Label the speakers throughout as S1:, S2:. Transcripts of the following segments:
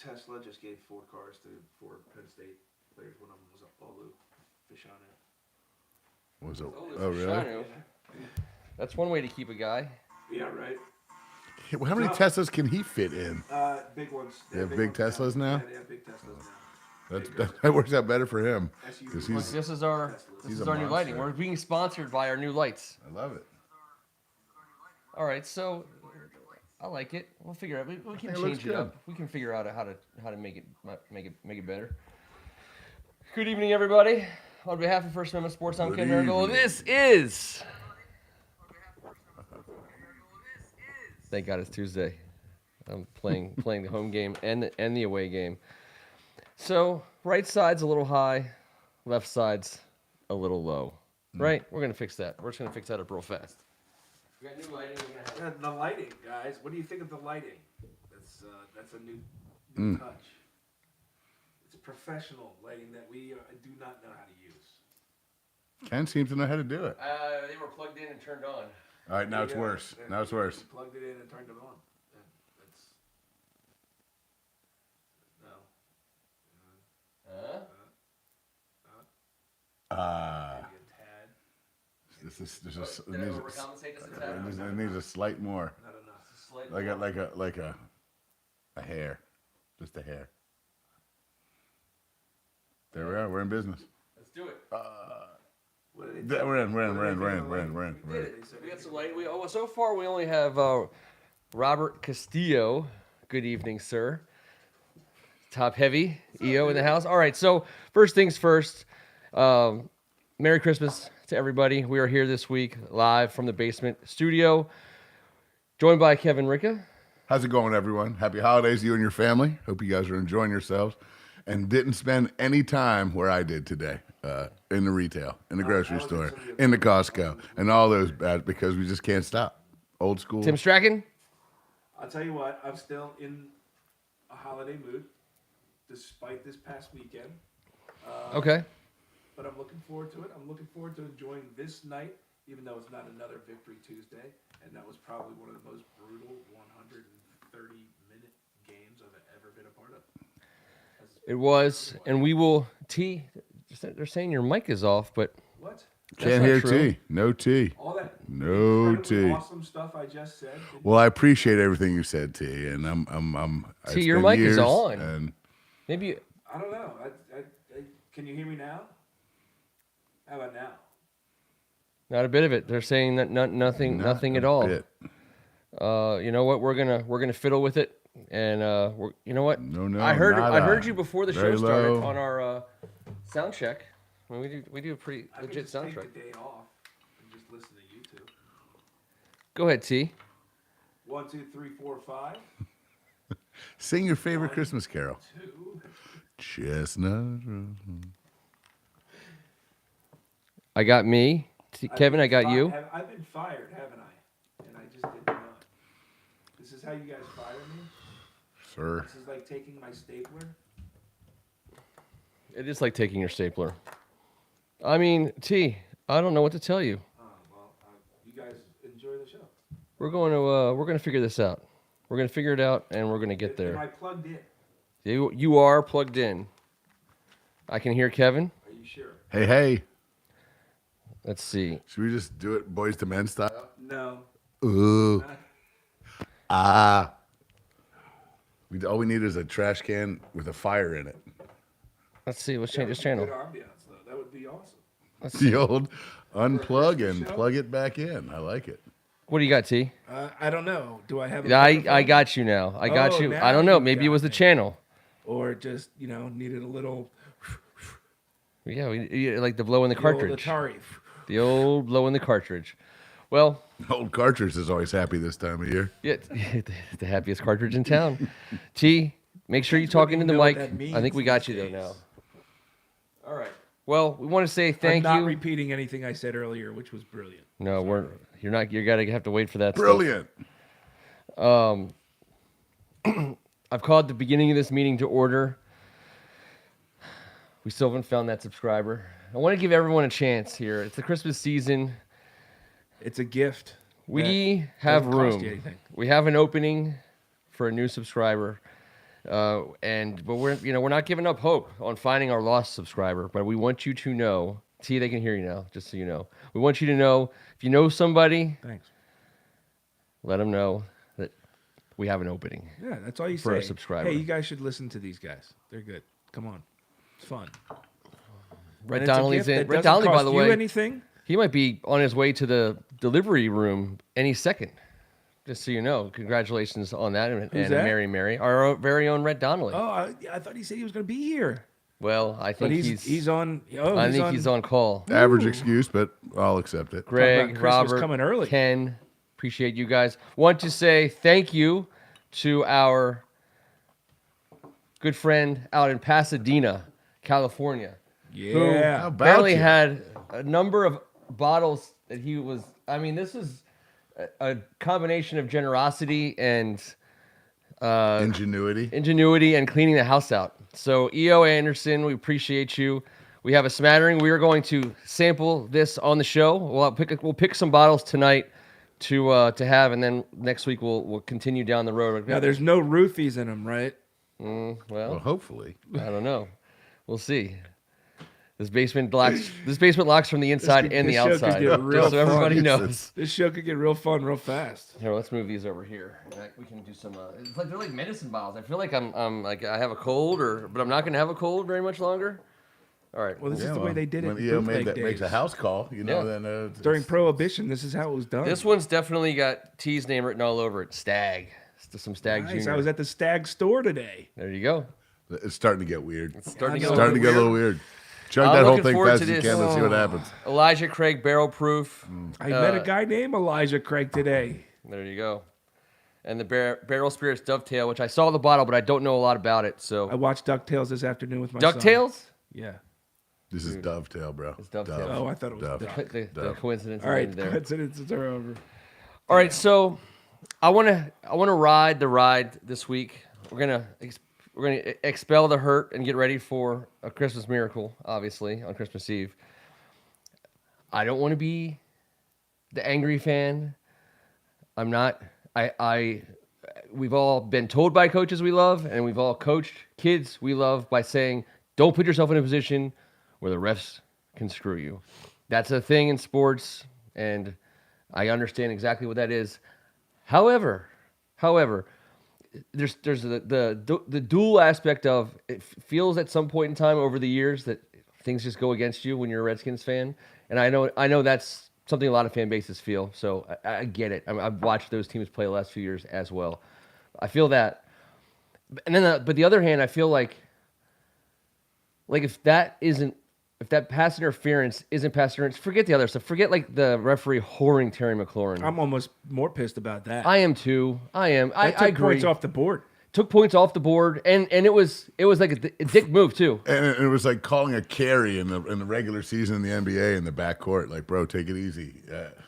S1: Tesla just gave 4 cars to 4 Penn State players. One of them was Olu Fashanu.
S2: Was it?
S3: Olu
S2: Oh, really?
S3: Fashanu. That's one way to keep a guy.
S1: Yeah, right.
S2: Well, how many Teslas can he fit in?
S1: Big ones.
S2: They have big Teslas now?
S1: Yeah, they have big Teslas now.
S2: That works out better for him.
S1: SUVs.
S2: He's,
S3: This is our
S2: he's
S3: new
S2: a monster.
S3: lighting. We're being sponsored by our new lights.
S2: I love it.
S3: All right, so I like it. We'll figure it out. We can
S2: it looks
S3: change it
S2: good.
S3: up. We can figure out how to make it better. Good evening, everybody. On behalf of First Amendment Sports, I'm
S2: Good
S3: Ken Nurgle.
S2: evening.
S3: This is. Thank God it's Tuesday. I'm playing the home game and the away game. So right side's a little high, left side's a little low. Right? We're gonna fix that. We're just gonna fix that up real fast. We got new lighting. We're gonna have
S1: The lighting, guys. What do you think of the lighting? That's a new touch. It's a professional lighting that we do not know how to use.
S2: Ken seems to know how to do it.
S3: They were plugged in and turned on.
S2: All right, now it's worse. Now it's worse.
S1: You plugged it in and turned it on. That's no. Maybe a tad.
S3: Did I overcompensate just a tad?
S2: It needs a slight more,
S1: Not enough.
S3: Slight
S2: like a hair, just a hair. There we are. We're in business.
S3: Let's do it.
S1: What did they
S2: We're in.
S3: We got some light. So far, we only have Robert Castillo. Good evening, sir. Top heavy EO in the house. All right. So first things first. Merry Christmas to everybody. We are here this week live from the basement studio, joined by Kevin Ricca.
S2: How's it going, everyone? Happy holidays to you and your family. Hope you guys are enjoying yourselves and didn't spend any time where I did today, in the retail, in the grocery store, in the Costco, and all those bad, because we just can't stop. Old school.
S3: Tim Strachan.
S1: I'll tell you what. I'm still in a holiday mood, despite this past weekend.
S3: Okay.
S1: But I'm looking forward to it. I'm looking forward to enjoying this night, even though it's not another Victory Tuesday. And that was probably one of the most brutal 130-minute games I've ever been a part of.
S3: It was, and we will. T. They're saying your mic is off, but
S1: What?
S2: Can't
S3: not
S2: hear
S3: true.
S2: T. No T.
S1: All that
S2: No
S1: incredibly
S2: T.
S1: awesome stuff I just said.
S2: Well, I appreciate everything you said, T. And I'm.
S3: T,
S2: it's
S3: your
S2: been
S3: mic is
S2: years,
S3: on.
S2: And
S3: maybe.
S1: I don't know. Can you hear me now? How about now?
S3: Not a bit of it. They're saying that nothing at all.
S2: bit.
S3: You know what? We're gonna fiddle with it, and you know what?
S2: No,
S3: I heard
S2: nada.
S3: you before the
S2: Very
S3: show started
S2: low.
S3: on our sound check. I mean, we do a pretty
S1: I could
S3: legit
S1: just
S3: sound
S1: take
S3: check.
S1: the day off and just listen to YouTube.
S3: Go ahead, T.
S1: 1, 2, 3, 4, 5.
S2: Sing your favorite Christmas carol.
S1: 2.
S2: Chestnut.
S3: I got me. Kevin, I got you.
S1: I've been fired, haven't I? And I just didn't know. This is how you guys fire me?
S2: Sir.
S1: This is like taking my stapler?
S3: It is like taking your stapler. I mean, T. I don't know what to tell you.
S1: Oh, well, you guys enjoy the show.
S3: We're gonna figure this out. We're gonna figure it out, and we're gonna get
S1: Am
S3: there.
S1: I plugged in?
S3: You are plugged in. I can hear Kevin.
S1: Are you sure?
S2: Hey.
S3: Let's see.
S2: Should we just do it boys to men style?
S1: No.
S2: Ooh. All we need is a trash can with a fire in it.
S3: Let's see. Let's change this
S1: Good
S3: channel.
S1: ambiance, though. That would be awesome.
S3: Let's see.
S2: The old unplug
S1: Christmas
S2: and
S1: show?
S2: plug it back in. I like it.
S3: What do you got, T?
S1: I don't know. Do I have a
S3: I
S1: microphone?
S3: got you now. I got
S1: Oh,
S3: you.
S1: now
S3: I don't know.
S1: you
S3: Maybe it
S1: got
S3: was the
S1: me.
S3: channel.
S1: Or just, needed a little...
S3: Yeah, like the blow in the cartridge.
S1: The Atari.
S3: The old blow in the cartridge. Well,
S2: Old cartridge is always happy this time of year.
S3: yeah, the happiest cartridge in town. T, make sure you talk into the
S1: know what
S3: mic.
S1: that means
S3: I think we got
S1: these
S3: you though
S1: days.
S3: now. All right. Well, we want to say thank
S1: I'm not
S3: you.
S1: repeating anything I said earlier, which was brilliant.
S3: No, you're not. You're gotta have to wait for that.
S2: Brilliant.
S3: Stuff. I've called the beginning of this meeting to order. We still haven't found that subscriber. I want to give everyone a chance here. It's the Christmas season.
S1: It's a gift.
S3: We have
S1: doesn't cost you
S3: room.
S1: anything.
S3: We have an opening for a new subscriber. But we're not giving up hope on finding our lost subscriber. But we want you to know. See, they can hear you now. Just so you know, we want you to know if you know somebody.
S4: Thanks.
S3: Let them know that we have an opening.
S4: Yeah, that's all you
S3: For
S4: say.
S3: a subscriber.
S4: Hey, you guys should listen to these guys. They're good. Come on, it's fun.
S3: Red
S4: And it's a
S3: Donnelly's
S4: gift
S3: in.
S4: that
S3: Red
S4: doesn't
S3: Donnelly, by
S4: cost
S3: the
S4: you
S3: way,
S4: anything?
S3: he might be on his way to the delivery room any second. Just so you know, congratulations on that, and
S4: Who's that?
S3: Mary, our very own Red Donnelly.
S4: Oh, I thought he said he was going to be here.
S3: Well, I
S4: But
S3: think
S4: he's on. Oh,
S3: I think he's on call.
S2: Average excuse, but I'll accept it.
S3: Greg,
S4: Christmas
S3: Robert,
S4: coming early.
S3: Ken, appreciate you guys. Want to say thank you to our good friend out in Pasadena, California.
S4: Yeah.
S2: How about
S3: Apparently
S2: you?
S3: had a number of bottles that he was. I mean, this is a combination of generosity and
S2: Ingenuity.
S3: and cleaning the house out. So E.O. Anderson, we appreciate you. We have a smattering. We are going to sample this on the show. We'll pick some bottles tonight to have, and then next week we'll continue down the road.
S4: Now there's no roofies in them, right?
S2: Well,
S3: Well,
S2: hopefully.
S3: I don't know. We'll see. This basement locks from the inside and the
S4: this show could
S3: outside.
S4: get real
S3: Just so everybody
S2: fun.
S3: knows.
S4: This show could get real fun real fast.
S3: Here, let's move these over here. We can do some. It's like they're like medicine bottles. I feel like I'm like I have a cold, but I'm not gonna have a cold very much longer. All right.
S4: Well, this is the way they did it
S2: When
S4: in
S2: EO
S4: bootleg
S2: makes a
S4: days.
S2: house call,
S3: Yeah.
S2: then
S4: During Prohibition, this is how it was done.
S3: This one's definitely got T's name written all over it. Stag. It's some Stag
S4: Nice.
S3: Jr.
S4: I was at the Stag store today.
S3: There you go.
S2: it's starting to get weird.
S3: It's starting to
S4: I
S3: get
S4: know.
S2: Starting to get a little weird. Chug
S3: I'm
S2: that whole
S3: looking
S2: thing
S3: forward
S2: fast
S3: to
S2: as you
S3: this.
S2: can. Let's see what happens.
S3: Elijah Craig Barrel Proof.
S4: I met a guy named Elijah Craig today.
S3: There you go. And the Barrel Spirits Dovetail, which I saw the bottle, but I don't know a lot about it.
S4: I
S3: So
S4: watched DuckTales this afternoon with my son.
S3: DuckTales?
S4: Yeah.
S2: This is Dovetail, bro.
S3: It's Dovetail.
S2: Dove.
S4: Oh, I thought it was
S2: Dove.
S4: Duck.
S3: The coincidence
S4: All right,
S3: there.
S4: coincidences are over.
S3: All right, so I want to ride the ride this week. We're gonna expel the hurt and get ready for a Christmas miracle, obviously on Christmas Eve. I don't want to be the angry fan. I'm not. We've all been told by coaches we love, and we've all coached kids we love by saying, "Don't put yourself in a position where the refs can screw you." That's a thing in sports, and I understand exactly what that is. However, there's the dual aspect of it feels at some point in time over the years that things just go against you when you're a Redskins fan, and I know that's something a lot of fan bases feel. So I get it. I've watched those teams play the last few years as well. I feel that, and then but the other hand, I feel like if that pass interference isn't pass interference, forget the other stuff. Forget like the referee whoring Terry McLaurin.
S4: I'm almost more pissed about that.
S3: I am too. I am.
S4: That
S3: I
S4: took
S3: agree.
S4: points off the board.
S3: Took points off the board, and it was like a dick move too.
S2: And it was like calling a carry in the regular season in the NBA in the backcourt. Like, bro, take it easy.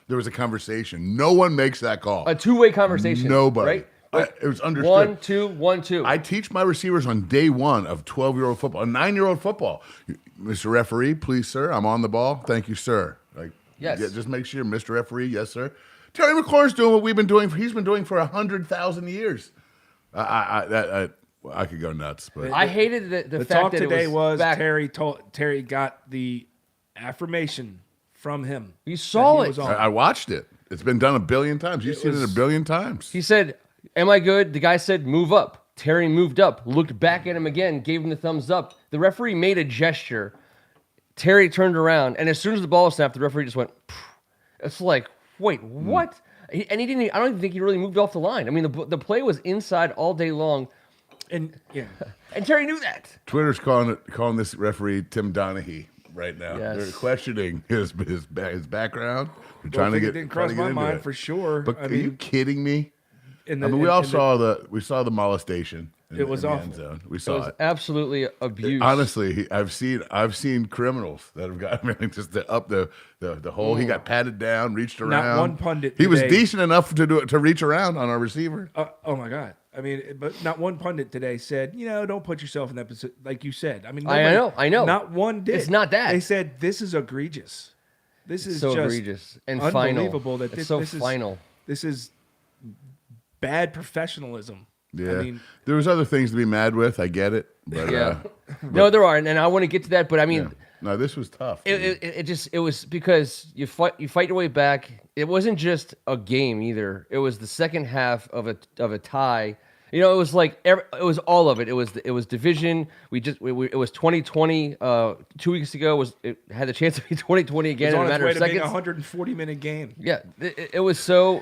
S2: There was a conversation. No one makes that call.
S3: A two-way conversation.
S2: Nobody.
S3: Right?
S2: It was understood.
S3: 1, 2, 1, 2.
S2: I teach my receivers on day one of 12-year-old football, 9-year-old football. Mr. Referee, please, sir, I'm on the ball. Thank you, sir. Like,
S3: Yes.
S2: yeah, just make sure, Mr. Referee, yes, sir. Terry McLaurin's doing what we've been doing. He's been doing for 100,000 years. I could go nuts, but
S3: I hated the
S4: The
S3: fact
S4: talk
S3: that
S4: today
S3: it was back.
S4: Terry got the affirmation from him.
S3: You saw
S4: that he
S3: it.
S4: was on.
S2: I watched it. It's been done a billion times. You've seen it a billion times.
S3: He said, "Am I good?" The guy said, "Move up." Terry moved up, looked back at him again, gave him the thumbs up. The referee made a gesture. Terry turned around, and as soon as the ball was snapped, the referee just went. Phew. It's like, wait, what? And he didn't. I don't even think he really moved off the line. I mean, the play was inside all day long,
S4: And yeah,
S3: and Terry knew that.
S2: Twitter's calling this referee Tim Donaghy right now.
S3: Yes.
S2: They're questioning his background. They're trying to
S4: it
S2: get.
S4: didn't
S2: trying
S4: cross
S2: to get
S4: my
S2: into
S4: mind
S2: it.
S4: for sure.
S2: But
S4: I
S2: are you
S4: mean,
S2: kidding me?
S4: in
S2: I
S4: the,
S2: mean, we
S4: in-
S2: all
S4: in
S2: saw the molestation.
S4: It was
S2: in the
S4: awful.
S2: end zone. We
S3: It
S2: saw
S3: was
S2: it.
S3: absolutely abuse.
S2: Honestly, I've seen criminals that have got just up the hole. He got patted down, reached around.
S4: Not one pundit
S2: He was
S4: today-
S2: decent enough to reach around on our receiver.
S4: oh my God! I mean, but not one pundit today said, don't put yourself in that position, like you said. I mean,
S3: I know.
S4: Not one did.
S3: It's not that.
S4: They said this is egregious. This is
S3: so
S4: just
S3: egregious and
S4: unbelievable
S3: final.
S4: that
S3: It's
S4: this,
S3: so
S4: this is
S3: final.
S4: This is bad professionalism.
S2: Yeah,
S4: I mean,
S2: there was other things to be mad with. I get it, but
S3: Yeah. No, there are, and I want to get to that, but I mean,
S2: yeah. No, this was tough. dude.
S3: it was because you fight your way back. It wasn't just a game either. It was the second half of a tie. You know, it was like it was all of it. It was division. It was 2020. 2 weeks ago it had the chance to be 2020 again
S4: it's
S3: in a
S4: on its
S3: matter
S4: way
S3: of
S4: to being a
S3: seconds.
S4: 140-minute game.
S3: Yeah, it was so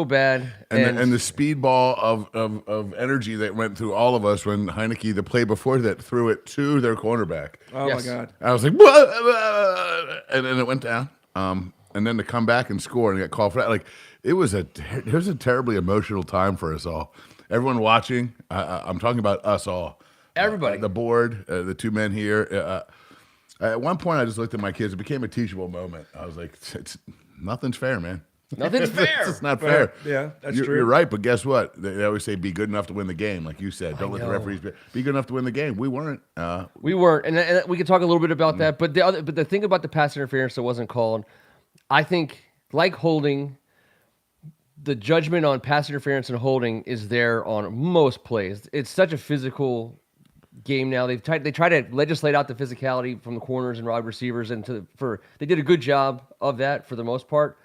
S3: bad.
S2: And the speedball of energy that went through all of us when Heineke, the play before that, threw it to their cornerback.
S4: Oh
S3: Yes.
S4: my God!
S2: I was like, what? And then it went down. And then to come back and score and get called for that, like it was a terribly emotional time for us all. Everyone watching, I'm talking about us all.
S3: Everybody.
S2: The board, the two men here. At one point, I just looked at my kids. It became a teachable moment. I was like, nothing's fair, man.
S3: Nothing's fair.
S2: It's not fair.
S4: Yeah, that's
S2: you're,
S4: true.
S2: You're right, but guess what? They always say be good enough to win the game, like you said. Don't let the
S3: know.
S2: referees be good enough to win the game. We weren't.
S3: We weren't, and we could talk a little bit about that. But the thing about the pass interference that wasn't called, I think, like holding, the judgment on pass interference and holding is there on most plays. It's such a physical game now. They try to legislate out the physicality from the corners and wide receivers, and they did a good job of that for the most part.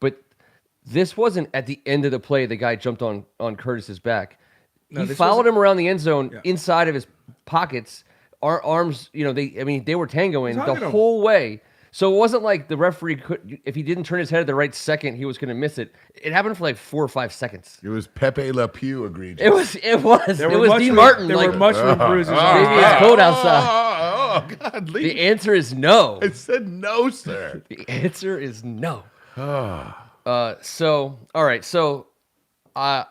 S3: But this wasn't at the end of the play. The guy jumped on Curtis's back.
S4: No,
S3: He
S4: this
S3: followed
S4: wasn't-
S3: him around the end zone
S4: Yeah.
S3: inside of his pockets. Our arms, they were tangoing
S4: He's
S3: the
S4: hugging him.
S3: whole way. So it wasn't like the referee could, if he didn't turn his head at the right second, he was going to miss it. It happened for like 4 or 5 seconds.
S2: It was Pepe Le Pew egregious.
S3: It was.
S4: There
S3: It
S4: were
S3: was Dean Martin.
S4: There
S3: like,
S4: were mushroom bruises. on his
S3: maybe
S4: back.
S3: it's cold outside.
S2: Oh, God, leave.
S3: The answer is no.
S2: I said no, sir.
S3: The answer is no. So all right. So, I'm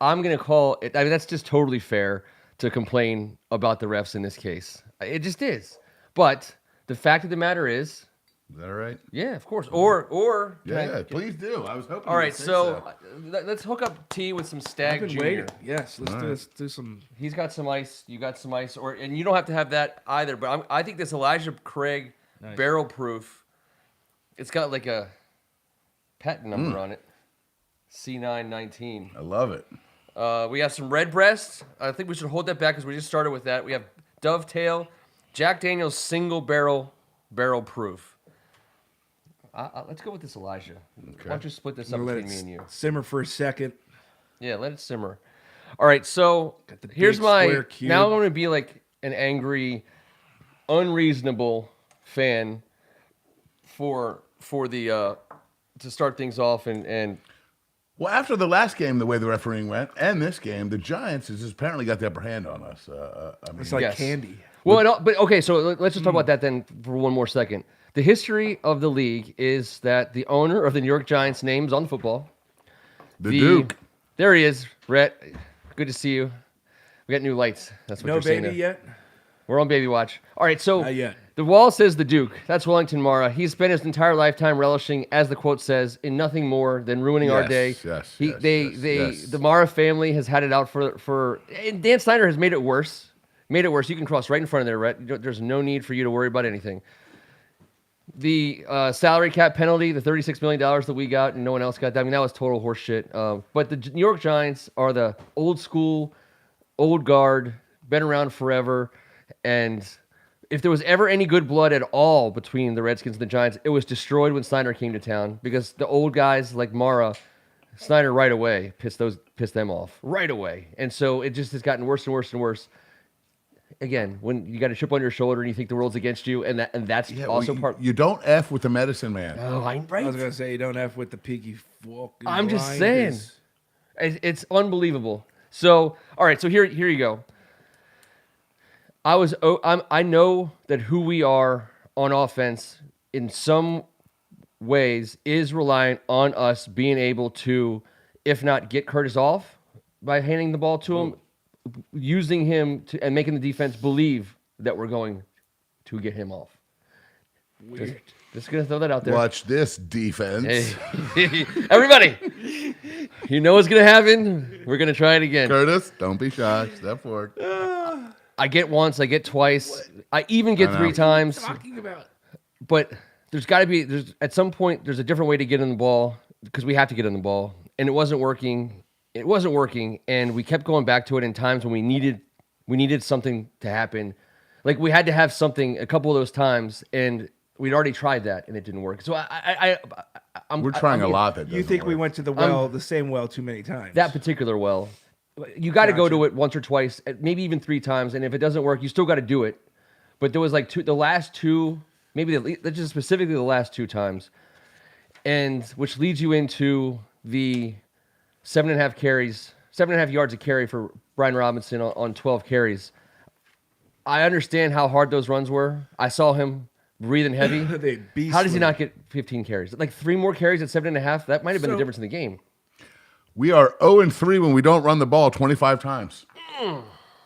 S3: gonna call it. I mean, that's just totally fair to complain about the refs in this case. It just is. But the fact of the matter is,
S2: Is that all right?
S3: yeah, of course. Or can I-
S2: Yeah, please do. I was hoping.
S3: all
S2: you
S3: right.
S2: would say
S3: So let's hook up T with some
S4: I've
S3: Stag
S4: been
S3: Junior.
S4: waiting. Yes, let's do some.
S3: He's got some ice. You got some ice, and you don't have to have that either. But I think this Elijah Craig
S4: Nice.
S3: barrel proof. It's got like a patent number on it, C919.
S2: I love it.
S3: We have some red breast. I think we should hold that back because we just started with that. We have Dovetail, Jack Daniel's single barrel proof. Let's go with this Elijah. Why don't you split this up
S4: Let
S3: between
S4: it
S3: me and you?
S4: simmer for a second.
S3: Yeah, let it simmer. All right, so
S4: the
S3: here's
S4: big
S3: my.
S4: square cube.
S3: Now I'm going to be like an angry, unreasonable fan for the to start things off and
S2: Well, after the last game, the way the refereeing went, and this game, the Giants has apparently got the upper hand on us. I mean,
S4: It's like
S3: Yes.
S4: candy.
S3: well, but okay, so let's just talk about that then for one more second. The history of the league is that the owner of the New York Giants name's on the football.
S2: the Duke.
S3: There he is, Rhett. Good to see you. We got new lights. That's what
S4: No
S3: you're seeing
S4: baby
S3: there.
S4: yet.
S3: We're on baby watch. All right, so
S4: Not yet.
S3: the wall says the Duke. That's Wellington Mara. He's spent his entire lifetime relishing, as the quote says, in nothing more than ruining our
S2: Yes,
S3: day.
S2: yes,
S3: He,
S2: yes,
S3: they,
S2: yes,
S3: they,
S2: yes.
S3: The Mara family has had it out for. And Dan Snyder has made it worse. Made it worse. You can cross right in front of there, Rhett. There's no need for you to worry about anything. The salary cap penalty, the $36 million that we got and no one else got, I mean, that was total horseshit. But the New York Giants are the old school, old guard, been around forever. And if there was ever any good blood at all between the Redskins and the Giants, it was destroyed when Snyder came to town because the old guys like Mara, Snyder right away pissed them off right away. And so it just has gotten worse and worse and worse. Again, when you got a chip on your shoulder and you think the world's against you, and that's
S2: Yeah,
S3: also
S2: well,
S3: part.
S2: You don't F with the medicine man.
S3: Oh, I'm right.
S4: I was gonna say you don't have with the peaky fucking.
S3: I'm just saying. It's unbelievable. So, all right. So here you go. I know that who we are on offense in some ways is reliant on us being able to, if not get Curtis off by handing the ball to him, using him and making the defense believe that we're going to get him off.
S4: Weird.
S3: Just gonna throw that out there.
S2: Watch this defense.
S3: Hey. Everybody, you know what's gonna happen. We're gonna try it again.
S2: Curtis, don't be shy. Step forward.
S3: I get once, I get twice, I even get
S2: I know.
S3: 3 times.
S4: Talking about.
S3: But there's got to be at some point there's a different way to get in the ball because we have to get in the ball, and it wasn't working. it wasn't working, and we kept going back to it in times when we needed something to happen. Like we had to have something a couple of those times, and we'd already tried that, and it didn't work. So
S2: We're trying a lot that
S4: You
S2: doesn't
S4: think we
S2: work.
S4: went to the same well too many times?
S3: that particular well. You got to go
S4: Gotcha.
S3: to it once or twice, maybe even 3 times, and if it doesn't work, you still got to do it. But there was like the last two, maybe just specifically the last 2 times, and which leads you into the 7.5 yards a carry for Brian Robinson on 12 carries. I understand how hard those runs were. I saw him breathing heavy. How does he not get 15 carries? Like 3 more carries at 7.5? That might have been the difference in the game.
S2: We are 0-3 when we don't run the ball 25 times.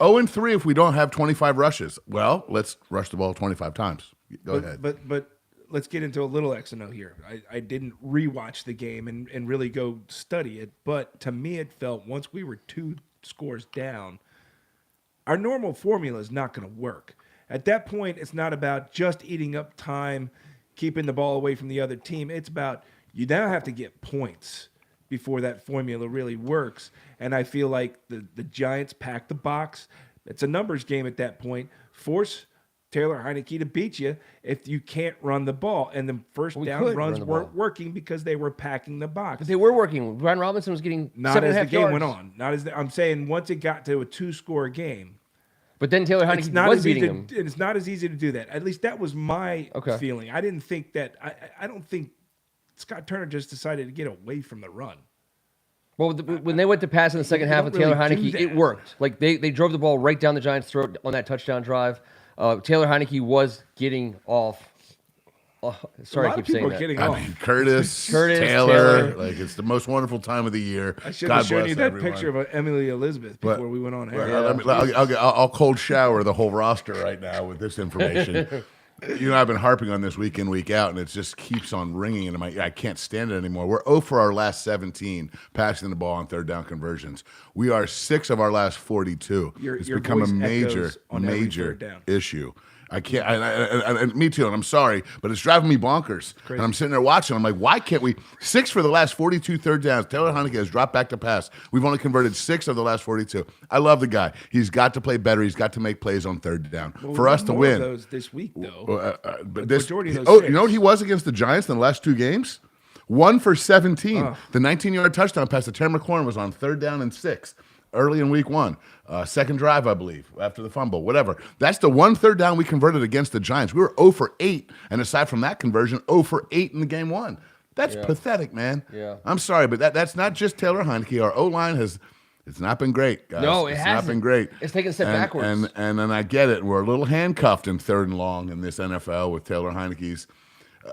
S2: 0-3 if we don't have 25 rushes. Well, let's rush the ball 25 times. Go ahead.
S4: But let's get into a little X and O here. I didn't rewatch the game and really go study it, but to me it felt once we were 2 scores down, our normal formula is not going to work. At that point, it's not about just eating up time, keeping the ball away from the other team. It's about you now have to get points before that formula really works. And I feel like the Giants packed the box. It's a numbers game at that point. Force Taylor Heineke to beat you if you can't run the ball. And the first down runs weren't working because they were packing the box.
S3: But they were working. Brian Robinson was getting
S4: Not as the
S3: 7.5
S4: game
S3: yards.
S4: went on. Not as I'm saying once it got to a 2-score game,
S3: But then Taylor
S4: it's
S3: Heineke
S4: not
S3: was
S4: as
S3: beating
S4: easy.
S3: him.
S4: It's not as easy to do that. At least that was my
S3: Okay.
S4: feeling. I didn't think that. I don't think Scott Turner just decided to get away from the run.
S3: Well, when they went to pass in the second half
S4: don't
S3: with Taylor
S4: really do
S3: Heineke, it
S4: that.
S3: worked. Like they drove the ball right down the Giants' throat on that touchdown drive. Taylor Heineke was getting off. Sorry,
S4: A
S3: I
S4: lot of
S3: keep saying
S4: people are
S3: that.
S4: getting
S2: I
S4: off.
S2: mean, Curtis,
S3: Curtis,
S2: Taylor,
S3: Taylor.
S2: like it's the most wonderful time of the year.
S4: I should
S2: God
S4: have shown
S2: bless
S4: you that
S2: everyone.
S4: picture of Emily Elizabeth
S2: But-
S4: before we went on
S2: Well,
S4: air.
S2: I'll cold shower the whole roster right now with this information. You know, I've been harping on this week in, week out, and it just keeps on ringing into my. I can't stand it anymore. We're 0 for our last 17 passing the ball on 3rd down conversions. We are 6 of our last 42. It's
S4: your
S2: become a
S4: voice
S2: major,
S4: echoes on every
S2: major
S4: 3rd down.
S2: issue. I can't. And me too. And I'm sorry, but it's driving me bonkers. And I'm sitting there watching. I'm like, why can't we? 6 for the last 42 3rd downs. Taylor Heineke has dropped back to pass. We've only converted 6 of the last 42. I love the guy. He's got to play better. He's got to make plays on 3rd down for us to
S4: More
S2: win.
S4: of those this week, though.
S2: But
S4: The majority of those
S2: oh,
S4: 6.
S2: you know what he was against the Giants in the last 2 games? 1 for 17. The 19-yard touchdown pass to Terry McLaurin was on 3rd down and 6 early in week 1. Second drive, I believe, after the fumble, whatever. That's the 1 3rd down we converted against the Giants. We were 0 for 8, and aside from that conversion, 0 for 8 in the game 1. That's pathetic, man.
S3: Yeah.
S2: I'm sorry, but that's not just Taylor Heineke. Our O-line has it's not been great, guys.
S3: No, it
S2: it's
S3: hasn't.
S2: not been great.
S3: It's taken a step
S2: And-
S3: backwards.
S2: And then I get it. We're a little handcuffed in 3rd and long in this NFL with Taylor Heineke's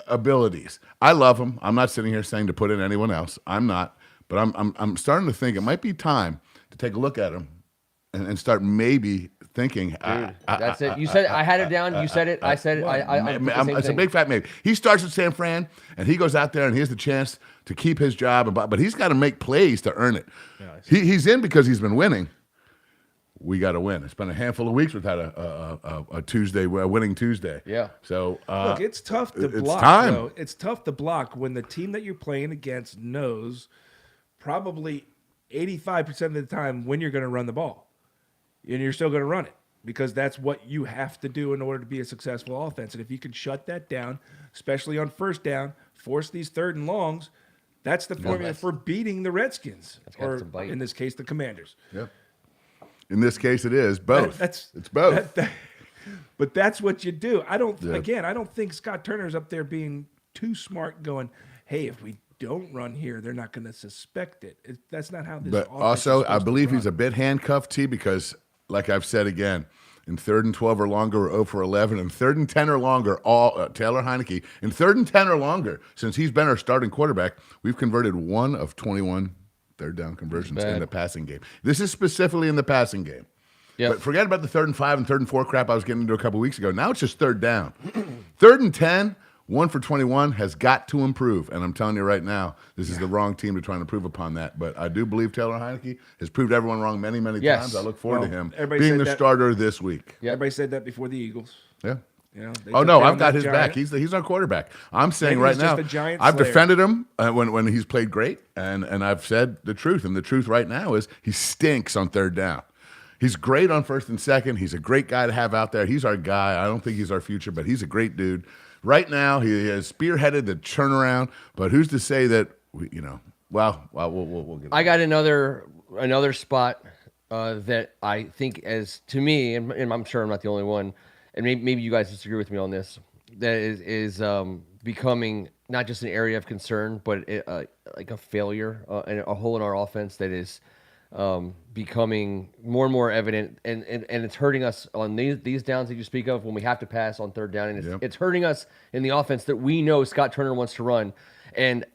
S2: abilities. I love him. I'm not sitting here saying to put in anyone else. I'm not. But I'm starting to think it might be time to take a look at him and start maybe thinking.
S3: That's it. You said it. I had it down. You said it. I said it. I put the same
S2: It's a
S3: thing.
S2: big fat maybe. He starts at San Fran, and he goes out there, and he has the chance to keep his job. But he's got to make plays to earn it. He's in because he's been winning. We got to win. It's been a handful of weeks we've had a Tuesday, a winning Tuesday.
S3: Yeah.
S2: So
S4: Look, it's tough to
S2: it's
S4: block.
S2: time.
S4: Though. It's tough to block when the team that you're playing against knows probably 85% of the time when you're going to run the ball, and you're still going to run it because that's what you have to do in order to be a successful offense. And if you can shut that down, especially on 1st down, force these 3rd and longs, that's the formula for beating the Redskins,
S3: got
S4: or
S3: some bite.
S4: in this case, the Commanders.
S2: Yep. In this case, it is both.
S4: It's
S2: both.
S4: But that's what you do. I don't.
S2: Yeah.
S4: Again, I don't think Scott Turner's up there being too smart. Going, hey, if we don't run here, they're not going to suspect it. That's not how this.
S2: But
S4: offense
S2: also,
S4: is
S2: I
S4: supposed to
S2: believe he's a
S4: run.
S2: bit handcuffed, T, because, like I've said again, in 3rd and 12 or longer, we're 0 for 11. And 3rd and 10 or longer, Taylor Heineke, in 3rd and 10 or longer, since he's been our starting quarterback, we've converted 1 of 21 3rd down conversions in
S3: bad.
S2: the passing game. This is specifically in the passing game.
S3: Yep.
S2: But forget about the 3rd and 5 and 3rd and 4 crap I was getting into a couple weeks ago. Now it's just 3rd down. 3rd and 10, 1 for 21 has got to improve. And I'm telling you right now, this is the wrong team to try and improve upon that. But I do believe Taylor Heineke has proved everyone wrong many, many
S3: Yes.
S2: times. I look forward to
S4: Well,
S2: him
S4: everybody
S2: being
S4: said
S2: the
S4: that-
S2: starter this week.
S3: Yep.
S4: Everybody said that before the Eagles.
S2: Yeah.
S4: You know, they
S2: Oh
S4: took
S2: no,
S4: down
S2: I've got
S4: that
S2: his back.
S4: giant.
S2: He's our quarterback. I'm saying
S4: Maybe
S2: right
S4: he's just
S2: now,
S4: a giant
S2: I've
S4: slayer.
S2: defended him when he's played great, and I've said the truth. And the truth right now is he stinks on third down. He's great on first and second. He's a great guy to have out there. He's our guy. I don't think he's our future, but he's a great dude. Right now, he has spearheaded the turnaround. But who's to say that we'll get.
S3: I got another spot that I think, as to me, and I'm sure I'm not the only one, and maybe you guys disagree with me on this, that is becoming not just an area of concern, but like a failure and a hole in our offense that is becoming more and more evident, and it's hurting us on these downs that you speak of when we have to pass on third down, and it's hurting us in the offense that we know Scott Turner wants to run, and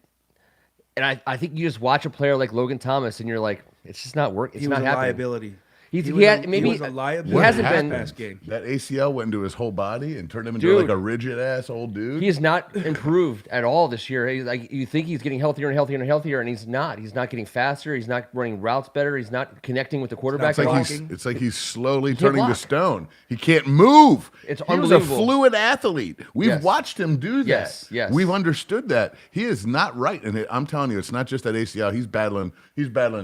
S3: I think you just watch a player like Logan Thomas, and you're like, it's just not working. It's
S4: He
S3: not
S4: was a
S3: happening.
S4: liability.
S3: He
S4: was a
S3: hasn't
S4: liability
S3: been-
S4: in this past game.
S2: That ACL went into his whole body and turned him into
S3: Dude.
S2: like a rigid ass old dude.
S3: He has not improved at all this year. He's like, you think he's getting healthier and healthier and healthier, and he's not. He's not getting faster. He's not running routes better. He's not connecting with the quarterback.
S2: It's like he's slowly
S3: can't
S2: turning to
S3: block.
S2: stone. He can't move.
S3: It's
S2: he was a
S3: unbelievable.
S2: fluid athlete. We've
S3: Yes.
S2: watched him do that.
S3: Yes.
S2: We've understood that. He is not right. And I'm telling you, it's not just that ACL. He's battling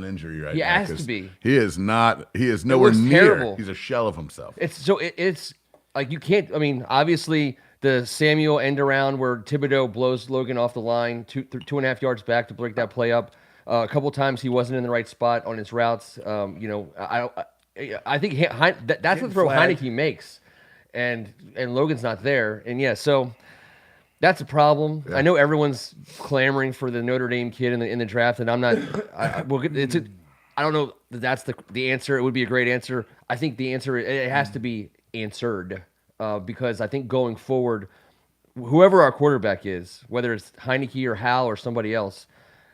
S2: injury right
S3: He
S2: now.
S3: has to
S2: 'cause
S3: be.
S2: He is not. He is nowhere
S3: looks
S2: near.
S3: terrible.
S2: He's a shell of himself.
S3: It's like you can't. I mean, obviously the Samuel end around where Thibodeau blows Logan off the line 2.5 yards back to break that play up. A couple times he wasn't in the right spot on his routes. I think that's the throw
S4: flagged.
S3: Heineke makes, and Logan's not there. And yeah, so that's a problem. I know everyone's clamoring for the Notre Dame kid in the draft, and I'm not. I don't know that that's the answer. It would be a great answer. I think the answer, it has to be answered because I think going forward, whoever our quarterback is, whether it's Heineke or Hal or somebody else,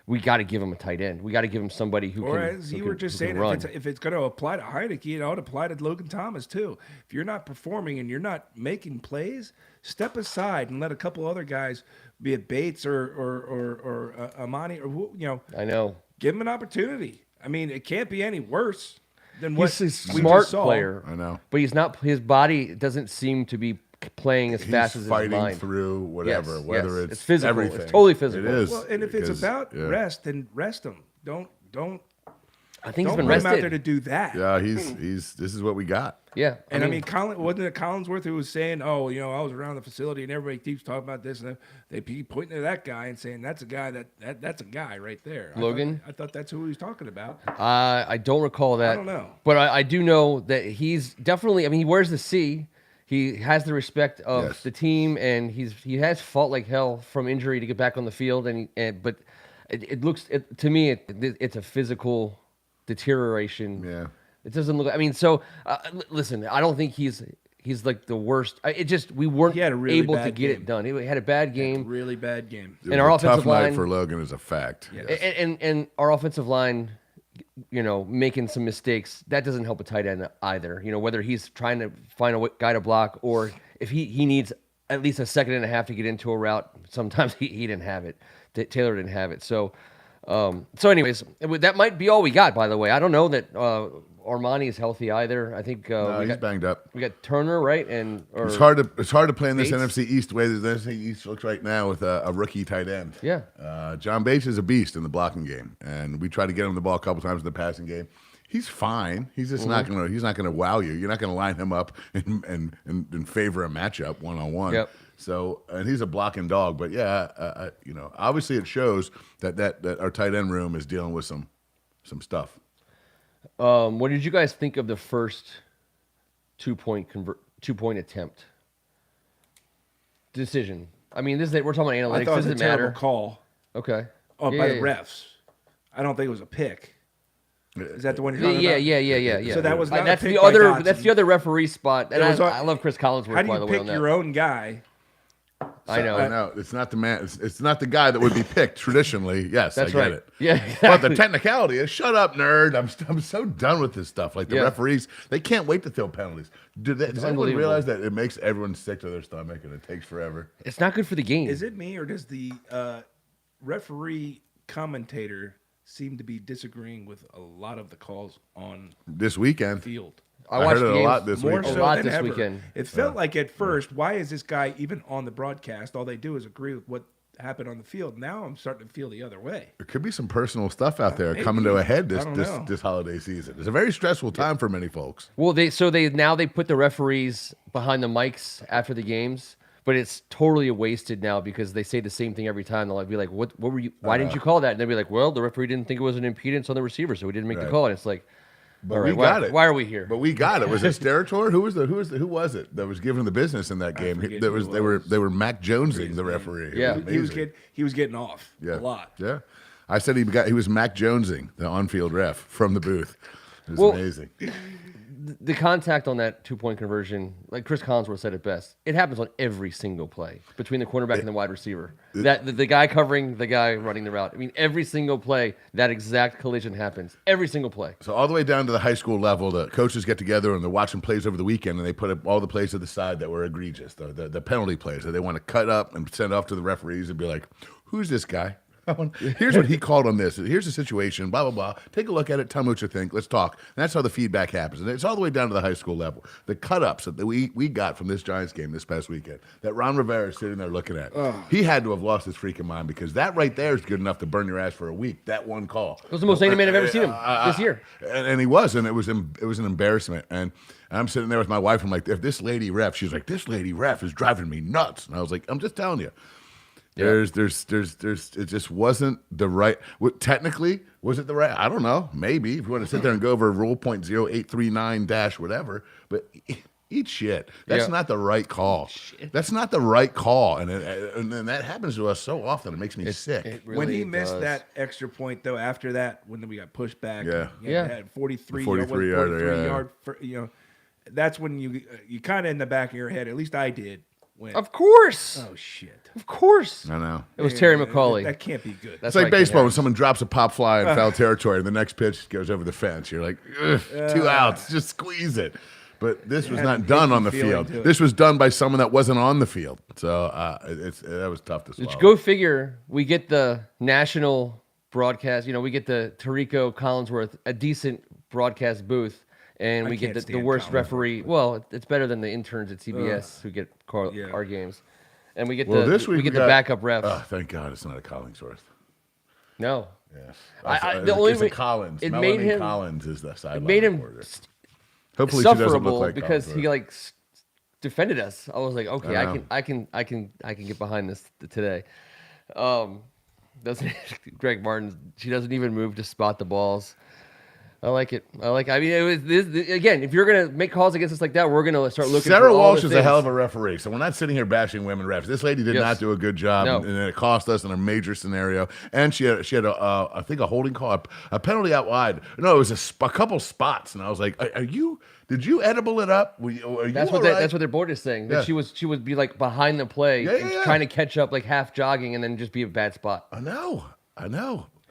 S3: we got to give him a tight end. We got to give him somebody who
S4: Or
S3: can.
S4: as
S3: who
S4: you
S3: can-
S4: were just
S3: who can
S4: saying,
S3: run.
S4: if it's going to apply to Heineke, it ought to apply to Logan Thomas too. If you're not performing and you're not making plays, step aside and let a couple other guys, be it Bates or Amani or
S3: I know.
S4: give him an opportunity. I mean, it can't be any worse than what
S3: He's a
S4: we
S3: smart
S4: just saw.
S3: player.
S2: I know.
S3: But he's not. His body doesn't seem to be playing as fast as
S2: He's
S3: his
S2: fighting
S3: mind.
S2: through whatever,
S3: Yes,
S2: whether
S3: yes.
S2: it's
S3: Physical.
S2: everything.
S3: It's totally physical.
S2: It is.
S4: Well, and if it's
S2: because-
S4: about
S2: yeah.
S4: rest, then rest him. Don't
S3: I think he's
S4: put
S3: been
S4: him out there to
S3: rested.
S4: do that.
S2: Yeah, he's. This is what we got.
S3: Yeah,
S4: And I mean, wasn't it Collinsworth who was saying, "Oh, I was around the facility and everybody keeps talking about this," and they keep pointing to that guy and saying, "That's a guy that's a guy right there."
S3: Logan?
S4: I thought that's who he was talking about.
S3: I don't recall that.
S4: I don't know.
S3: But I do know that he's definitely. I mean, he wears the C. He has the respect of
S2: Yes.
S3: the team, and he has fought like hell from injury to get back on the field. But it looks to me it's a physical deterioration.
S2: Yeah.
S3: It doesn't look. I mean, so listen. I don't think he's like the worst. We weren't
S4: He had a really
S3: able to
S4: bad
S3: get
S4: game.
S3: it done. He had a bad game.
S4: Really bad game.
S2: It
S3: And
S2: was
S3: our
S2: a tough
S3: offensive line-
S2: night for Logan is a fact.
S4: Yeah.
S3: And our offensive line, making some mistakes, that doesn't help a tight end either. Whether he's trying to find a guy to block or if he needs at least a second and a half to get into a route, sometimes he didn't have it. Taylor didn't have it. So anyways, that might be all we got, by the way. I don't know that Armani is healthy either. I think
S2: He's banged up.
S3: we got Turner, right?
S2: It's hard to play in this
S3: Bates?
S2: NFC East the way the NFC East looks right now with a rookie tight end.
S3: Yeah.
S2: John Bates is a beast in the blocking game, and we tried to get him the ball a couple times in the passing game. He's fine. He's just not gonna. He's not gonna wow you. You're not gonna line him up and favor a matchup 1-on-1.
S3: Yep.
S2: So, and he's a blocking dog. But yeah, obviously it shows that our tight end room is dealing with some stuff.
S3: What did you guys think of the first 2-point attempt decision? I mean, we're talking about
S4: I
S3: analytics.
S4: thought it was
S3: Does
S4: a
S3: it
S4: terrible
S3: matter?
S4: call
S3: Okay.
S4: by
S3: Yeah,
S4: the
S3: yeah.
S4: refs. I don't think it was a pick. Is that the one you're talking
S3: Yeah,
S4: about?
S3: yeah.
S4: So that was not a
S3: that's
S4: pick
S3: the
S4: by
S3: other.
S4: Dotson.
S3: That's the other referee spot, and
S4: It was
S3: I love Chris Collinsworth.
S4: How do
S3: by
S4: you
S3: the way,
S4: pick
S3: on that.
S4: your own guy?
S3: I know.
S2: I know it's not the man. It's not the guy that would be picked traditionally. Yes,
S3: That's
S2: I get
S3: right.
S2: it.
S3: Yeah,
S2: But
S3: exactly.
S2: the technicality is, shut up, nerd. I'm so done with this stuff. Like the
S3: Yeah.
S2: referees, they can't wait to throw penalties. Does anyone
S3: unbelievable.
S2: realize that it makes everyone sick to their stomach and it takes forever?
S3: It's not good for the game.
S4: Is it me or does the referee commentator seem to be disagreeing with a lot of the calls on
S2: This weekend,
S4: field?
S3: I
S2: I
S3: watched
S2: heard
S3: the
S2: it a
S3: games
S2: lot this
S4: More
S2: weekend.
S4: so
S3: lot
S4: than
S3: this
S4: ever.
S3: weekend.
S4: It felt like at first, why is this guy even on the broadcast? All they do is agree with what happened on the field. Now I'm starting to feel the other way.
S2: There could be some personal stuff out there
S4: Maybe.
S2: coming to a head
S4: I don't know.
S2: this holiday season. It's a very stressful time for many folks.
S3: Well, they put the referees behind the mics after the games, but it's totally wasted now because they say the same thing every time. They'll be like, "What were you? Why didn't you call that?" And they'll be like, "Well, the referee didn't think it was an impedance on the receiver, so we didn't make the
S2: Right.
S3: call." And it's like,
S2: But
S3: all
S2: we
S3: right,
S2: got it.
S3: Why are we here?
S2: But we got it. Was it Sterator? Who was it that was giving the business in that game?
S4: forget
S2: That
S4: who
S2: was
S4: it
S2: they were
S4: was.
S2: they were Mac Jonesing the referee. It
S3: Yeah.
S2: was amazing.
S4: He was getting off
S2: Yeah.
S4: a lot.
S2: Yeah. I said he was Mac Jonesing, the on-field ref from the booth. It was
S3: Well,
S2: amazing.
S3: The contact on that 2-point conversion, like Chris Collinsworth said it best, it happens on every single play between the cornerback and the wide receiver. The guy covering the guy running the route. I mean, every single play, that exact collision happens. Every single play.
S2: So all the way down to the high school level, the coaches get together and they're watching plays over the weekend, and they put up all the plays to the side that were egregious, the penalty plays that they want to cut up and send off to the referees and be like, "Who's this guy? Here's what he called on this. Here's the situation, blah, blah, blah. Take a look at it. Tell me what you think. Let's talk." And that's how the feedback happens. And it's all the way down to the high school level. The cut-ups that we got from this Giants game this past weekend that Ron Rivera is sitting there looking at. He had to have lost his freaking mind because that right there is good enough to burn your ass for a week, that one call.
S3: It was the most angry man I've ever seen him this year.
S2: And he was, and it was an embarrassment. And I'm sitting there with my wife. I'm like, if this lady ref, she's like, "This lady ref is driving me nuts." And I was like, "I'm just telling you." There's, it just wasn't the right. Technically, was it the right? I don't know. Maybe if you want to sit there and go over rule .0839 dash whatever, but eat shit. That's
S3: Yeah.
S2: not the right call. That's not the right call, and that happens to us so often. It makes me sick.
S3: It
S4: When he
S3: really
S4: missed
S3: does.
S4: that extra point, though, after that, when we got pushed back,
S2: Yeah.
S3: Yeah.
S4: had 43,
S2: 43
S4: yard,
S2: yarder, yeah.
S4: yard, that's when you kind of in the back of your head, at least I did, went,
S3: Of course.
S4: oh shit,
S3: Of course.
S2: I know.
S3: It was Terry McCauley.
S4: That can't be good.
S3: That's
S2: It's like
S3: Mike
S2: baseball when
S3: Harris.
S2: someone drops a pop fly in foul territory and the next pitch goes over the fence. You're like, "Ugh, 2 outs, just squeeze it." But this was
S4: had
S2: not
S4: an
S2: done
S4: icky
S2: on the
S4: feeling
S2: field.
S4: to it.
S2: This was done by someone that wasn't on the field. So that was tough to swallow.
S3: Go figure. We get the national broadcast. We get the Tarico Collinsworth, a decent broadcast booth, and
S4: I
S3: we get
S4: can't
S3: the
S4: stand
S3: worst
S4: Collinsworth.
S3: referee. Well, it's better than the interns at CBS who get
S4: Yeah.
S3: our games, and we get
S2: Well,
S3: the
S2: this week
S3: we get
S2: we
S3: the
S2: got-
S3: backup ref.
S2: Oh, thank God it's not a Collingsworth.
S3: No,
S2: Yes.
S3: the only
S2: it's a
S3: way-
S2: Collins.
S3: it
S2: Melanie
S3: made him-
S2: Collins is the sideline
S3: it made him
S2: reporter. Hopefully she doesn't
S3: sufferable
S2: look like
S3: because he
S2: Collinsworth.
S3: defended us. I was like, okay,
S2: I
S3: I
S2: know.
S3: can get behind this today. Doesn't Greg Martin? She doesn't even move to spot the balls. I like it. I mean, it was this again. If you're gonna make calls against us like that, we're gonna start looking.
S2: Sarah
S3: for all
S2: Walsh
S3: the
S2: is a
S3: things.
S2: hell of a referee, so we're not sitting here bashing women refs. This lady did
S3: Yes.
S2: not do a good job,
S3: No.
S2: and it cost us in a major scenario. And she had I think a holding call, a penalty out wide. No, it was a couple spots, and I was like, "Are you? Did you edible it up? Are you
S3: That's
S2: all
S3: what
S2: right?"
S3: that's what their board is saying.
S2: Yeah.
S3: That she would be like behind the play,
S2: Yeah,
S3: and
S2: yeah.
S3: trying to catch up, like half jogging, and then just be a bad spot.
S2: I know.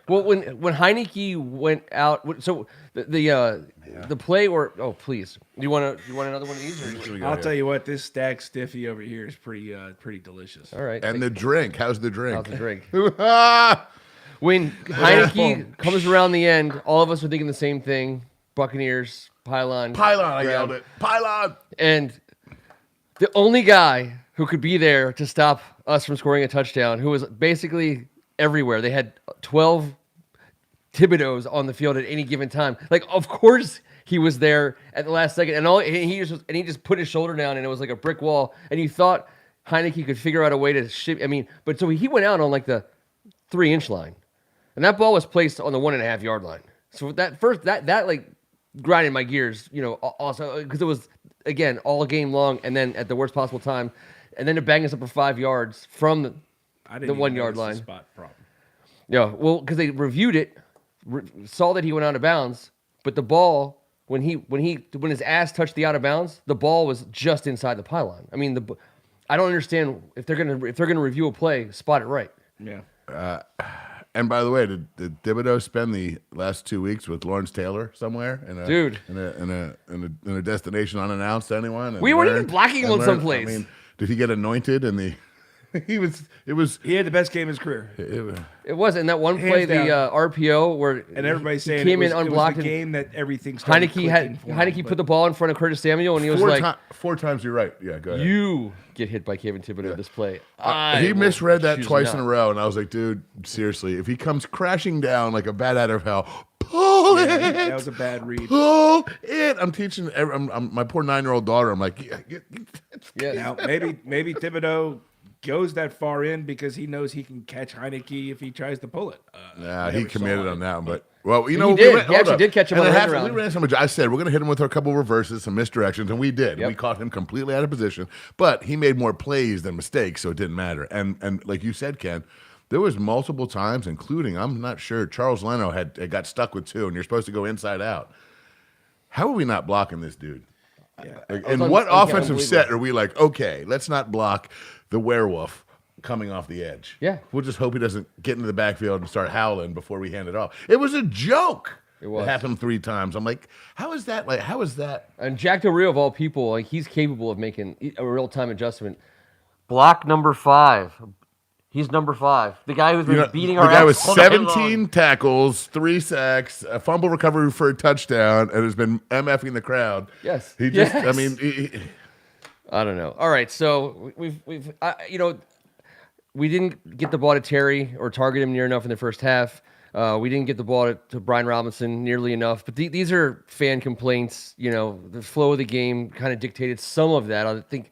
S3: Well, when Heineke went out, so the play or please, do you want another one of these? Or
S4: I'll tell you what, this Stag Stiffy over here is pretty delicious.
S3: all right.
S2: And the drink. How's the drink?
S3: how's the drink?
S2: Ah!
S3: When Heineke comes around the end, all of us are thinking the same thing. Buccaneers, pylon.
S2: Pylon, I
S3: ground.
S2: yelled it. Pylon.
S3: And the only guy who could be there to stop us from scoring a touchdown, who was basically everywhere. They had 12 Thibodeaux on the field at any given time. Like, of course he was there at the last second, and he just put his shoulder down, and it was like a brick wall. And you thought Heineke could figure out a way to ship. I mean, but so he went out on like the 3-inch line, and that ball was placed on the 1.5 yard line. So that like grinded my gears, also because it was again all game long, and then at the worst possible time, and then to bang us up for 5 yards from the
S4: I didn't
S3: the
S4: even
S3: 1 yard
S4: notice the
S3: line.
S4: spot problem.
S3: Yeah, well, because they reviewed it, saw that he went out of bounds, but the ball when his ass touched the out of bounds, the ball was just inside the pylon. I mean, I don't understand if they're gonna review a play, spot it right.
S4: Yeah.
S2: And by the way, did Thibodeau spend the last 2 weeks with Lawrence Taylor somewhere in a destination unannounced to anyone? And
S3: We weren't even blocking him on some place.
S2: I mean, did he get anointed in the It was.
S4: He had the best game of his career.
S3: It was in that one play,
S4: Hands
S3: the RPO where
S4: And everybody's
S3: he
S4: saying
S3: came
S4: it was,
S3: in unblocked.
S4: it was the
S3: and
S4: game that everything started
S3: Heineke put the ball in front of Curtis Samuel, and he was
S2: Four,
S3: like,
S2: four times. You're right. Yeah, go ahead.
S3: "You get hit by Kevin Thibodeau this play."
S2: He misread that
S3: choose
S2: twice
S3: not.
S2: in a row, and I was like, dude, seriously, if he comes crashing down like a bat out of hell, pull it.
S4: That was a bad read.
S2: Pull it. I'm teaching my poor 9-year-old daughter. I'm like,
S3: Yeah,
S4: Now, maybe Thibodeau goes that far in because he knows he can catch Heineke if he tries to pull it.
S2: nah, he
S4: never saw
S2: committed
S4: it.
S2: on that one, but well, you know,
S3: He
S2: we
S3: did.
S2: went-
S3: He
S2: hold
S3: actually
S2: up.
S3: did catch him
S2: And
S3: on the
S2: then
S3: end
S2: half-
S3: around.
S2: we ran some. I said we're going to hit him with a couple reverses, some misdirections, and we did.
S3: Yep.
S2: We caught him completely out of position, but he made more plays than mistakes, so it didn't matter. And like you said, Ken, there was multiple times, including I'm not sure Charles Leno had got stuck with 2, and you're supposed to go inside out. How are we not blocking this dude? Like, and what offensive set are we like? Okay, let's not block the werewolf coming off the edge.
S3: Yeah.
S2: We'll just hope he doesn't get into the backfield and start howling before we hand it off. It was a joke.
S3: It was.
S2: happened 3 times. I'm like, how is that? Like, how is that?
S3: And Jack Del Rio, of all people, like he's capable of making a real-time adjustment. Block number 5. He's number 5. The guy who's been beating
S2: the
S3: our
S2: guy with
S3: ass all night
S2: 17
S3: long.
S2: tackles, 3 sacks, a fumble recovery for a touchdown, and has been MFing the crowd.
S3: Yes.
S2: He just, I
S3: Yes.
S2: mean,
S3: I don't know. All right, so we've we didn't get the ball to Terry or target him near enough in the first half. We didn't get the ball to Brian Robinson nearly enough. But these are fan complaints. You know, the flow of the game kind of dictated some of that. I think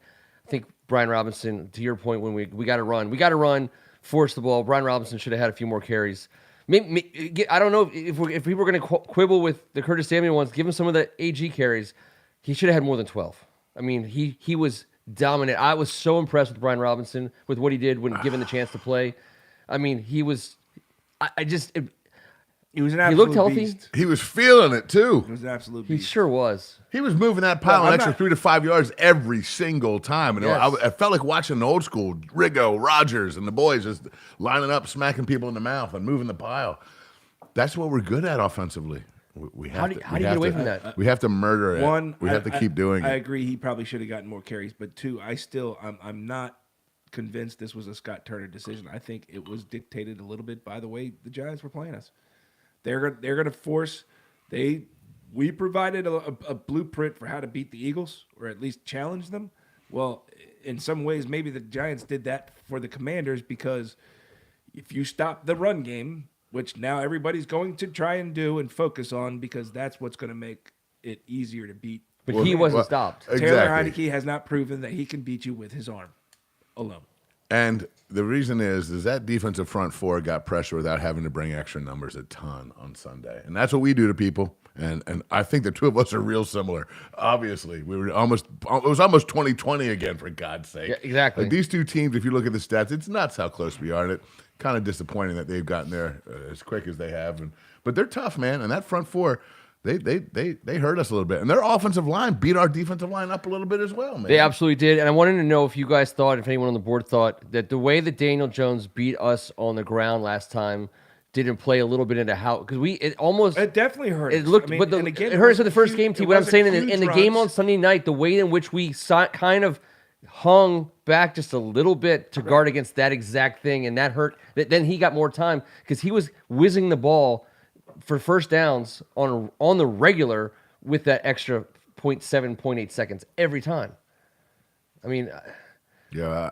S3: Brian Robinson, to your point, when we got to run, force the ball. Brian Robinson should have had a few more carries. I don't know if we were going to quibble with the Curtis Samuel ones. Give him some of the AG carries. He should have had more than 12. I mean, he was dominant. I was so impressed with Brian Robinson with what he did when given the chance to play. I mean, he was.
S4: He was an
S3: He
S4: absolute
S3: looked healthy.
S4: beast.
S2: he was feeling it too.
S4: He was an absolute
S3: He
S4: beast.
S3: sure was.
S2: He was moving that pile
S4: Well,
S2: an
S4: I'm
S2: extra
S4: not-
S2: 3 to 5 yards every single time. And
S3: Yes.
S2: I felt like watching the old school Riggo, Rogers, and the boys just lining up, smacking people in the mouth and moving the pile. That's what we're good at offensively. We have
S3: How do you get away from that?
S2: We have to murder it.
S4: One,
S2: we have to keep doing
S4: I
S2: it.
S4: agree. He probably should have gotten more carries, but 2, I'm not convinced this was a Scott Turner decision. I think it was dictated a little bit by the way the Giants were playing us. They're going to force. We provided a blueprint for how to beat the Eagles, or at least challenge them. Well, in some ways, maybe the Giants did that for the Commanders, because if you stop the run game, which now everybody's going to try and do and focus on, because that's what's going to make it easier to beat.
S3: But he wasn't
S2: well,
S3: stopped.
S2: Exactly.
S4: Taylor Heineke has not proven that he can beat you with his arm alone.
S2: And the reason is that defensive front 4 got pressure without having to bring extra numbers a ton on Sunday. And that's what we do to people. And I think the 2 of us are real similar. Obviously, it was almost 2020 again, for God's sake.
S3: Yeah, exactly.
S2: Like these 2 teams, if you look at the stats, it's nuts how close we are. And it's kind of disappointing that they've gotten there as quick as they have. But they're tough, man. And that front 4, they hurt us a little bit. And their offensive line beat our defensive line up a little bit as well, man.
S3: They absolutely did. And I wanted to know if you guys thought, if anyone on the board thought, that the way that Daniel Jones beat us on the ground last time didn't play a little bit into how, because
S4: It definitely hurt.
S3: it looked,
S4: I mean,
S3: but
S4: and again,
S3: it hurt us in the
S4: wasn't
S3: first
S4: huge-
S3: game
S4: it
S3: too. What I'm
S4: wasn't
S3: saying
S4: huge
S3: in the game on
S4: runs.
S3: Sunday night, the way in which we kind of hung back just a little bit to guard against that exact thing, and that hurt. Then he got more time because he was whizzing the ball for first downs on the regular with that extra 0.7, 0.8 seconds every time. I mean,
S2: Yeah.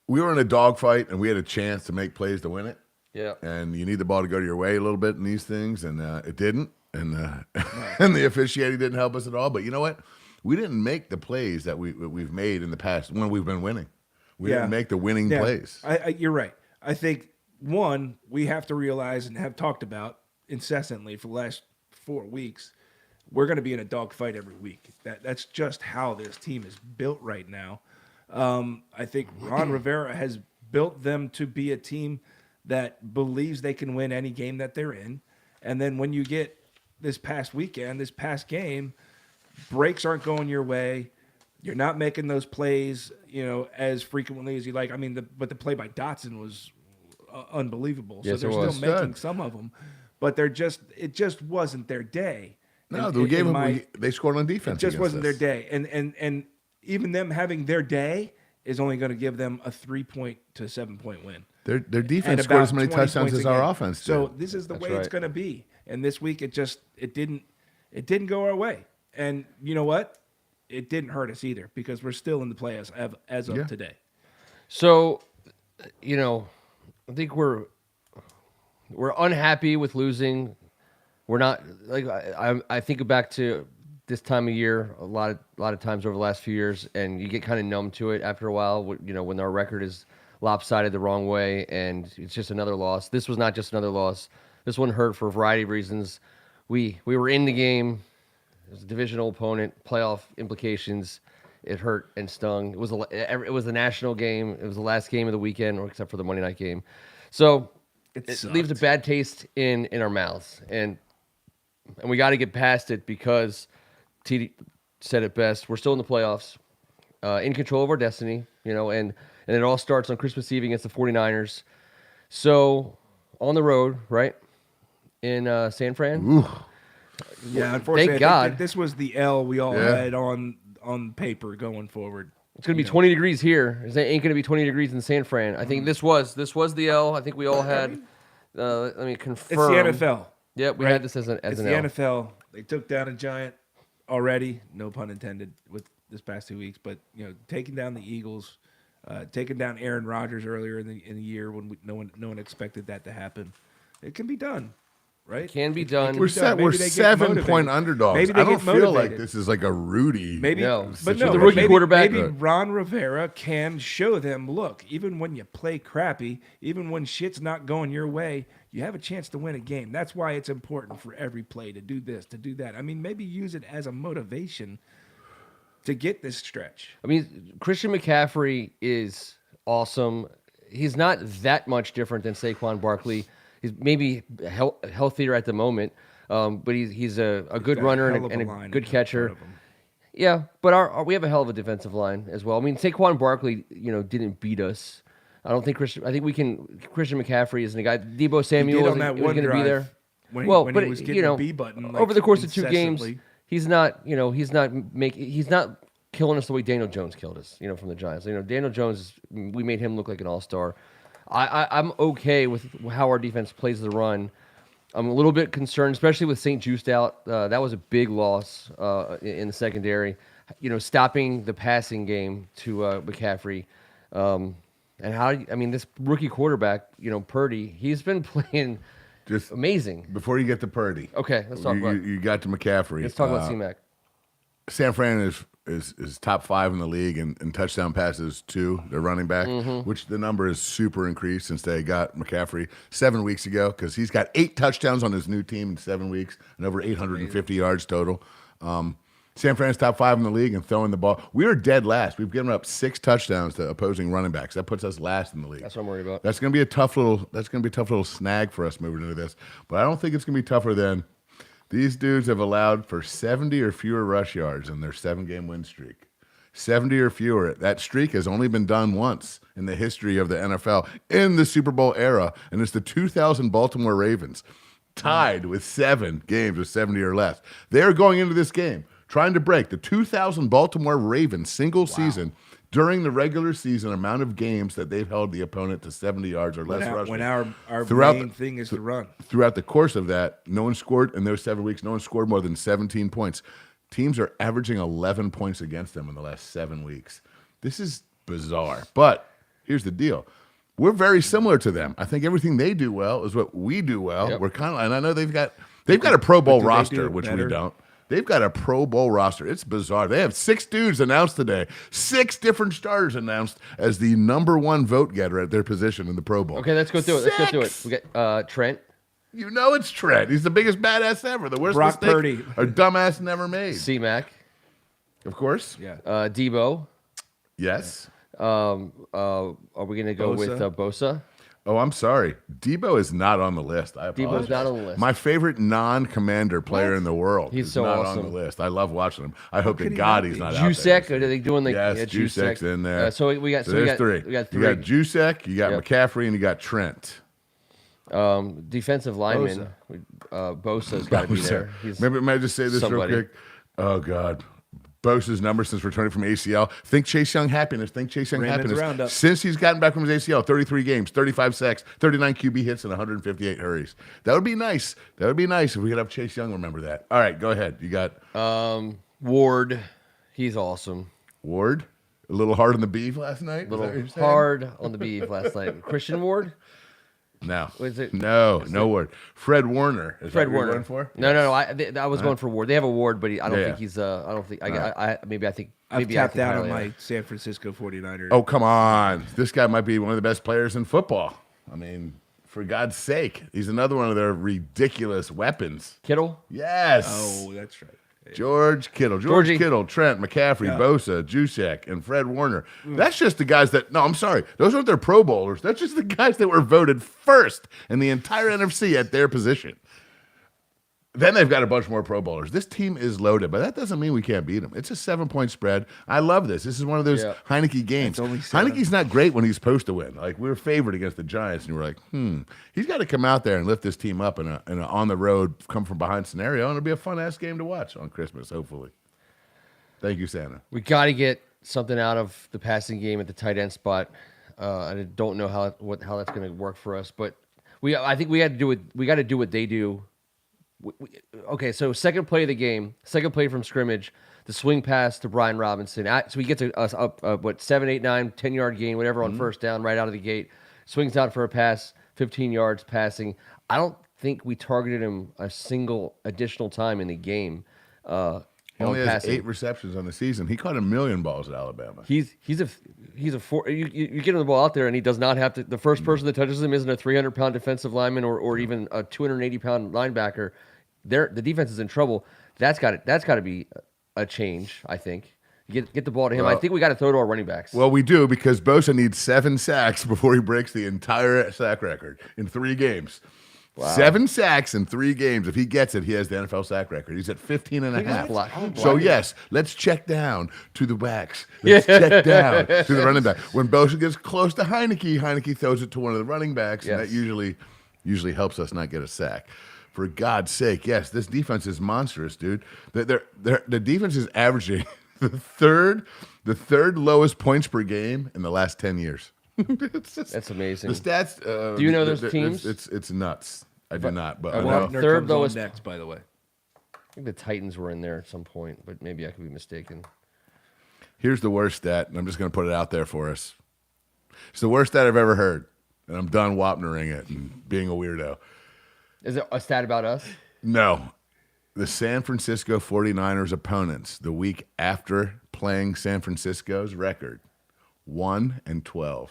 S2: We were in a dogfight, and we had a chance to make plays to win it.
S3: yeah.
S2: And you need the ball to go to your way a little bit in these things, and it didn't. And and the officiating didn't help us at all. But you know what? We didn't make the plays that we've made in the past when we've been winning. We
S4: Yeah.
S2: didn't make the winning
S4: Yeah,
S2: plays.
S4: You're right. I think, one, we have to realize and have talked about incessantly for the last 4 weeks, we're going to be in a dogfight every week. That's just how this team is built right now. I think Ron Rivera has built them to be a team that believes they can win any game that they're in. And then when you get this past game, breaks aren't going your way. You're not making those plays, as frequently as you like. I mean, but the play by Dotson was unbelievable.
S3: Yes,
S4: so
S3: it
S4: they're
S3: was.
S4: still making some of them, but it just wasn't their day.
S2: No,
S4: And-
S2: we gave
S4: in
S2: them.
S4: my-
S2: They scored on
S4: It
S2: defense.
S4: just
S2: against
S4: wasn't
S2: us.
S4: their day, and even them having their day is only going to give them a 3-point to 7-point win.
S2: Their
S4: And
S2: defense scored
S4: about
S2: as many
S4: 20
S2: touchdowns
S4: points
S2: as
S4: a
S2: our
S4: game.
S2: offense did.
S4: So this is the
S3: That's
S4: way it's
S3: right.
S4: going to be. And this week it didn't go our way. And you know what? It didn't hurt us either because we're still in the playoffs as of
S2: Yeah.
S4: today.
S3: So, I think we're unhappy with losing. We're not like I think back to this time of year a lot of times over the last few years, and you get kind of numb to it after a while. When our record is lopsided the wrong way, and it's just another loss. This was not just another loss. This one hurt for a variety of reasons. We were in the game. It was a divisional opponent, playoff implications. It hurt and stung. It was a national game. It was the last game of the weekend, except for the Monday night game. So it leaves a bad taste in our mouths, and we got to get past it because TD said it best. We're still in the playoffs, in control of our destiny, and it all starts on Christmas Eve against the 49ers. So on the road, right, in San Fran.
S2: Ooh.
S4: Yeah, unfortunately,
S3: Thank
S4: I think
S3: God.
S4: that this was the L we all
S2: Yeah.
S4: had on paper going forward.
S3: It's going to be 20 degrees here. It ain't going to be 20 degrees in San Fran. I think this was the L. I think we all had. Let me
S4: It's
S3: confirm.
S4: the NFL.
S3: Yeah, we
S4: right?
S3: had this as
S4: It's
S3: an
S4: the
S3: L.
S4: NFL. They took down a giant already, no pun intended, with this past 2 weeks. But taking down the Eagles, taking down Aaron Rodgers earlier in the year when no one expected that to happen. It can be done, right?
S3: Can be done.
S2: We're
S4: Maybe
S2: we're
S4: they get
S2: 7-point
S4: motivated.
S2: underdogs.
S4: Maybe they
S2: I don't
S4: get
S2: feel like
S4: motivated.
S2: this is like a Rudy.
S4: Maybe,
S3: No.
S4: but
S2: The
S4: no,
S3: rookie
S4: maybe,
S3: quarterback.
S4: Maybe Ron Rivera can show them. Look, even when you play crappy, even when shit's not going your way, you have a chance to win a game. That's why it's important for every play to do this, to do that. I mean, maybe use it as a motivation to get this stretch.
S3: I mean, Christian McCaffrey is awesome. He's not that much different than Saquon Barkley. He's maybe healthier at the moment, but he's a good
S4: got a
S3: runner
S4: hell of
S3: and
S4: a
S3: a
S4: line
S3: good
S4: in
S3: catcher.
S4: front of him.
S3: Yeah, but we have a hell of a defensive line as well. I mean, Saquon Barkley, didn't beat us. I don't think Christian McCaffrey is the guy. Debo Samuel
S4: on
S3: is
S4: that
S3: going
S4: one
S3: to be
S4: drive
S3: there.
S4: when
S3: well,
S4: he
S3: but
S4: was getting the B button, like,
S3: over the course of 2 games,
S4: incessantly.
S3: he's not killing us the way Daniel Jones killed us. From the Giants. Daniel Jones, we made him look like an all-star. I'm okay with how our defense plays the run. I'm a little bit concerned, especially with St. Juste out. That was a big loss in the secondary. Stopping the passing game to McCaffrey. And this rookie quarterback, Purdy, he's been playing
S2: Just
S3: amazing.
S2: before you get to Purdy.
S3: Okay, let's talk about
S2: You got to McCaffrey.
S3: let's talk about C-Mac.
S2: San Fran is top 5 in the league in touchdown passes to their running back, which the number is super increased since they got McCaffrey 7 weeks ago because he's got 8 touchdowns on his new team in 7 weeks and over 850 yards total. San Fran's top 5 in the league and throwing the ball. We are dead last. We've given up 6 touchdowns to opposing running backs. That puts us last in the league.
S3: That's what I'm worried about.
S2: That's going to be a tough little snag for us moving into this. But I don't think it's going to be tougher than these dudes have allowed for 70 or fewer rush yards in their 7-game win streak. 70 or fewer. That streak has only been done once in the history of the NFL in the Super Bowl era, and it's the 2000 Baltimore Ravens, tied with 7 games with 70 or less. They're going into this game trying to break the 2000 Baltimore Ravens single season during the regular season amount of games that they've held the opponent to 70 yards or less rushing.
S4: When our
S2: Throughout
S4: main
S2: the-
S4: thing is to run.
S2: Throughout the course of that, no one scored in those 7 weeks. No one scored more than 17 points. Teams are averaging 11 points against them in the last 7 weeks. This is bizarre. But here's the deal. We're very similar to them. I think everything they do well is what we do well.
S3: Yep.
S2: We're kind of, and I know they've got a Pro Bowl
S4: do they do
S2: roster,
S4: it
S2: which
S4: better?
S2: we don't. They've got a Pro Bowl roster. It's bizarre. They have 6 dudes announced today. 6 different starters announced as the number 1 vote getter at their position in the Pro Bowl.
S3: Okay, let's go through it. Let's go through it.
S2: 6!
S3: We got Trent.
S2: You know it's Trent. He's the biggest badass ever. The worst
S4: Brock
S2: mistake
S4: Purdy.
S2: a dumbass never made.
S3: C-Mac.
S2: Of course.
S4: Yeah.
S3: Debo.
S2: Yes.
S3: Are we going to go with Bosa?
S2: Oh, I'm sorry. Debo is not on the list. I apologize.
S3: Debo's not on the list.
S2: My favorite non-commander player in the world.
S3: He's
S2: is
S3: so
S2: not on
S3: awesome.
S2: the list. I love watching him. I hope to
S4: could he
S2: God
S4: not
S2: he's
S4: be?
S2: not out there.
S3: Jusek. Are they doing like
S2: Yes,
S3: Jusek.
S2: Jusek's in there.
S3: So we got
S2: there's 3.
S3: We got 3.
S2: You got Jusek, you got
S3: Yep.
S2: McCaffrey, and you got Trent.
S3: Defensive lineman. Bosa's got to be there. He's
S2: Maybe I just say this
S3: somebody.
S2: real quick. Oh God, Bosa's numbers since returning from ACL. Think Chase Young happiness. Think Chase Young
S4: Raymond's
S2: happiness.
S4: roundup.
S2: Since he's gotten back from his ACL, 33 games, 35 sacks, 39 QB hits, and 158 hurries. That would be nice. That would be nice if we could have Chase Young remember that. All right, go ahead. You got
S3: Ward, he's awesome.
S2: Ward. A little hard on the beef last night.
S3: A
S2: Is that what
S3: little
S2: you're saying?
S3: hard on the beef last night. Christian Ward?
S2: No.
S3: Was it-
S2: No Ward. Fred Warner. Is
S3: Fred
S2: that what you're
S3: Warner.
S2: going for?
S3: No. I was going for Ward. They have a Ward, but I don't
S2: Yeah.
S3: think he's. I don't think. I maybe I think.
S4: I've
S3: Maybe I
S4: tapped
S3: think
S4: out on
S3: highly of
S4: my
S3: him.
S4: San Francisco 49ers.
S2: Oh, come on. This guy might be one of the best players in football. I mean, for God's sake. He's another one of their ridiculous weapons.
S3: Kittle.
S2: Yes.
S4: Oh, that's right.
S2: George Kittle.
S3: Georgie.
S2: Kittle, Trent, McCaffrey,
S4: Yeah.
S2: Bosa, Juszczyk, and Fred Warner. That's just the guys that, no, I'm sorry. Those aren't their Pro Bowlers. That's just the guys that were voted first in the entire NFC at their position. Then they've got a bunch more Pro Bowlers. This team is loaded, but that doesn't mean we can't beat them. It's a 7-point spread. I love this. This is one of those
S3: Yeah.
S2: Heineke games.
S4: It's only 7.
S2: Heineke's not great when he's supposed to win. Like, we were favored against the Giants, and we were like, he's got to come out there and lift this team up in an on-the-road, come-from-behind scenario, and it'll be a fun-ass game to watch on Christmas, hopefully. Thank you, Santa.
S3: We got to get something out of the passing game at the tight end spot. I don't know how that's going to work for us, but I think we got to do what they do. Okay, so second play of the game, second play from scrimmage, the swing pass to Brian Robinson. So he gets a 7, 8, 9, 10-yard gain, whatever, on first down right out of the gate. Swings out for a pass, 15 yards passing. I don't think we targeted him a single additional time in the game.
S2: He only has
S3: passing.
S2: 8 receptions on the season. He caught 1,000,000 balls at Alabama.
S3: He's a four. You get him the ball out there, and he does not have to. The first person that touches him isn't a 300-pound defensive lineman or even a 280-pound linebacker. The defense is in trouble. That's got to be a change. I think get the ball to him. I think we got to throw to our running backs.
S2: Well, we do, because Bosa needs 7 sacks before he breaks the entire sack record in 3 games. Wow. 7 sacks in 3 games. If he gets it, he has the NFL sack record. He's at 15 and a half. So, yes, let's check down to the backs. Let's check down to the running back. When Bosa gets close to Heineke throws it to one of the running backs, and that usually helps us not get a sack. For God's sake, yes, this defense is monstrous, dude. The defense is averaging the third lowest points per game in the last 10 years.
S3: That's amazing.
S2: The stats.
S3: Do you know those teams?
S2: It's nuts. I do not, but I
S3: well,
S2: know.
S4: Wagner
S3: third
S4: comes on
S3: lowest-
S4: next, by the way.
S3: I think the Titans were in there at some point, but maybe I could be mistaken.
S2: Here's the worst stat, and I'm just going to put it out there for us. It's the worst stat I've ever heard, and I'm done Wapnering it and being a weirdo.
S3: Is it a stat about us?
S2: No. The San Francisco 49ers opponents the week after playing San Francisco's record, 1-12.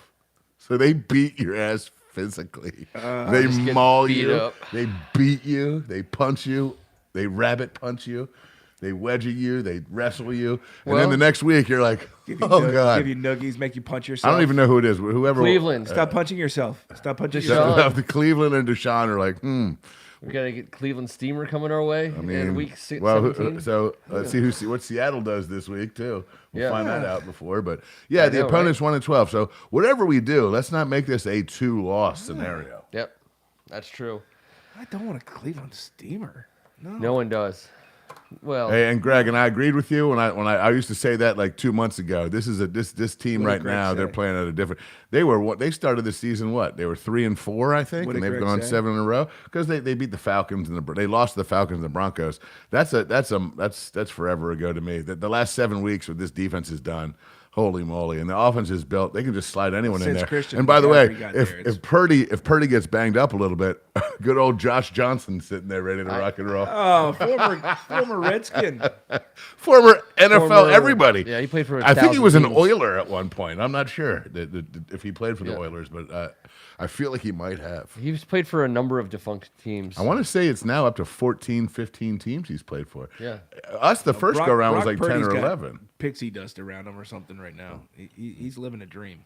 S2: So they beat your ass physically. They
S3: Just get
S2: maul
S3: beat
S2: you.
S3: up.
S2: They beat you. They punch you. They rabbit punch you. They wedge you. They wrestle you. And then
S3: Well-
S2: the next week you're like,
S4: Give you
S2: God.
S4: give you noogies, make you punch
S2: I
S4: yourself.
S2: don't even know who it is. Whoever.
S3: Cleveland.
S4: Stop punching yourself. Stop punching
S3: Deshaun.
S4: yourself.
S2: The Cleveland and Deshaun are like,
S3: We got to get Cleveland Steamer coming our way in week 17.
S2: So let's see what Seattle does this week too. We'll find that out before. But yeah, the
S3: know,
S2: opponent's 1-12. So whatever we do, let's not make this a 2-loss scenario.
S3: Yep, that's true.
S4: I don't want a Cleveland Steamer.
S3: No one does. Well,
S2: Hey, and Greg and I agreed with you when I used to say that like 2 months ago. This is this team
S4: What did
S2: right
S4: Greg
S2: now.
S4: say?
S2: They're playing at a different. They started the season what? They were 3-4, I think,
S4: What
S2: and
S4: did
S2: they've
S4: Greg
S2: gone
S4: say?
S2: 7 in a row because they beat the Falcons and they lost to the Falcons and the Broncos. That's forever ago to me. The last 7 weeks what this defense has done. Holy moly! And the offense is built; they can just slide anyone in
S4: Since
S2: there.
S4: Christian
S2: And by the way,
S4: McCaffrey got there,
S2: if Purdy gets banged up a little bit, good old Josh Johnson sitting there ready to rock and roll.
S4: Oh, former Redskin.
S2: Former NFL
S3: Former-
S2: everybody.
S3: yeah, he played for
S2: I think he
S3: 1,000
S2: was an
S3: teams.
S2: Oiler at one point. I'm not sure if he played for the
S3: Yeah.
S2: Oilers, but I feel like he might have.
S3: he's played for a number of defunct teams.
S2: I want to say it's now up to 14, 15 teams he's played for.
S3: Yeah.
S2: Us, the first
S4: Brock-
S2: go around was
S4: Brock
S2: like 10
S4: Purdy's
S2: or
S4: got
S2: 11.
S4: Pixie dust around him or something right now. He's living a dream.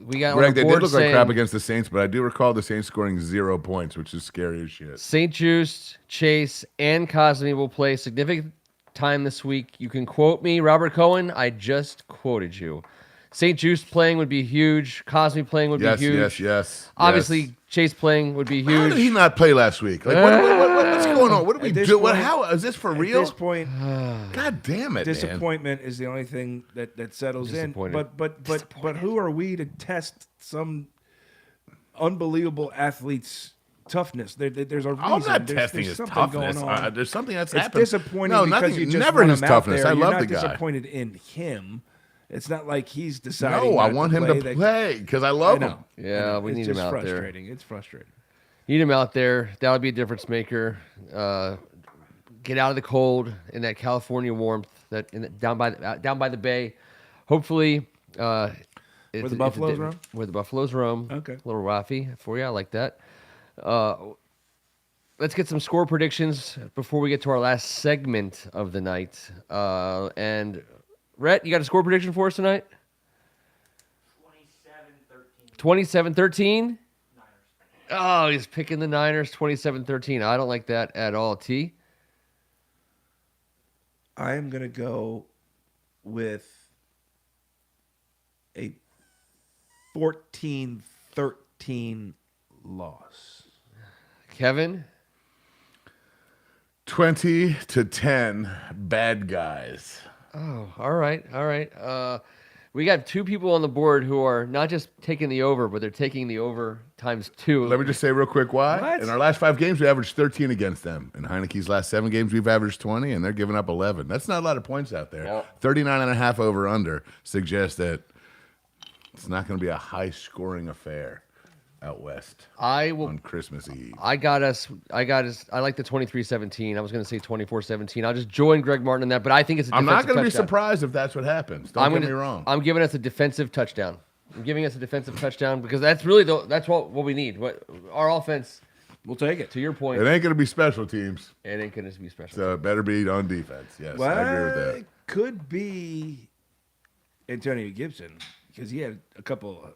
S3: We got
S2: Greg,
S3: on
S2: they
S3: the
S2: did
S3: board
S2: look like
S3: saying
S2: crap against the Saints, but I do recall the Saints scoring 0 points, which is scary as shit.
S3: St. Juice, Chase, and Cosme will play significant time this week. You can quote me, Robert Cohen. I just quoted you. St. Juice playing would be huge. Cosme playing would
S2: Yes,
S3: be huge.
S2: yes.
S3: Obviously,
S2: yes.
S3: Chase playing would be
S2: How did he
S3: huge.
S2: not play last week? Like, what's going on? What did we
S4: At this
S2: do?
S4: point-
S2: How is this for
S4: At
S2: real?
S4: this point,
S2: God damn it, man.
S4: disappointment is the only thing that settles in.
S3: Disappointed.
S4: But who are we to test some unbelievable athlete's toughness? There's a reason.
S2: I'm not
S4: there's
S2: testing his
S4: something
S2: toughness.
S4: going on.
S2: There's something that's
S4: It's
S2: happened.
S4: disappointing
S2: No,
S4: because
S2: nothing.
S4: you just
S2: Never
S4: want
S2: his
S4: him
S2: toughness.
S4: out there.
S2: I
S4: You're
S2: love
S4: not
S2: the guy.
S4: disappointed in him. It's not like he's deciding.
S2: No, I
S4: not
S2: want him to
S4: That-
S2: play because I
S4: I
S2: love him.
S4: know.
S3: Yeah,
S4: I know.
S3: we
S4: It's
S3: need him
S4: just
S3: out there.
S4: frustrating. It's frustrating.
S3: Need him out there. That would be a difference maker. Get out of the cold in that California warmth down by the bay. Hopefully, where
S4: the Buffaloes roam?
S3: Where the Buffaloes roam.
S4: Okay.
S3: Little Rafi for you. I like that. Let's get some score predictions before we get to our last segment of the night. And Rhett, you got a score prediction for us tonight? 27-13. 27-13? Oh, he's picking the Niners 27-13. I don't like that at all. T?
S4: I am going to go with a 14-13 loss.
S3: Kevin?
S2: 20-10 bad guys.
S3: Oh, all right. We got two people on the board who are not just taking the over, but they're taking the over times 2.
S2: Let me just say real quick why.
S4: What?
S2: In our last 5 games, we averaged 13 against them. In Heineke's last 7 games, we've averaged 20, and they're giving up 11. That's not a lot of points out there.
S3: No.
S2: 39.5 over under suggests that it's not going to be a high-scoring affair out west on Christmas Eve.
S3: I got us. I like the 23-17. I was going to say 24-17. I'll just join Greg Martin in that, but I think it's a
S2: I'm
S3: defensive
S2: not going to be
S3: touchdown.
S2: surprised if that's what happens. Don't get me wrong.
S3: I'm giving us a defensive touchdown. I'm giving us a defensive touchdown because that's really that's what we need. What our offense,
S4: We'll take it.
S3: to your point,
S2: It ain't going to be special teams,
S3: it ain't going to be special.
S2: so it better be on defense. Yes, I agree with that.
S4: It could be Antonio Gibson because he had a couple.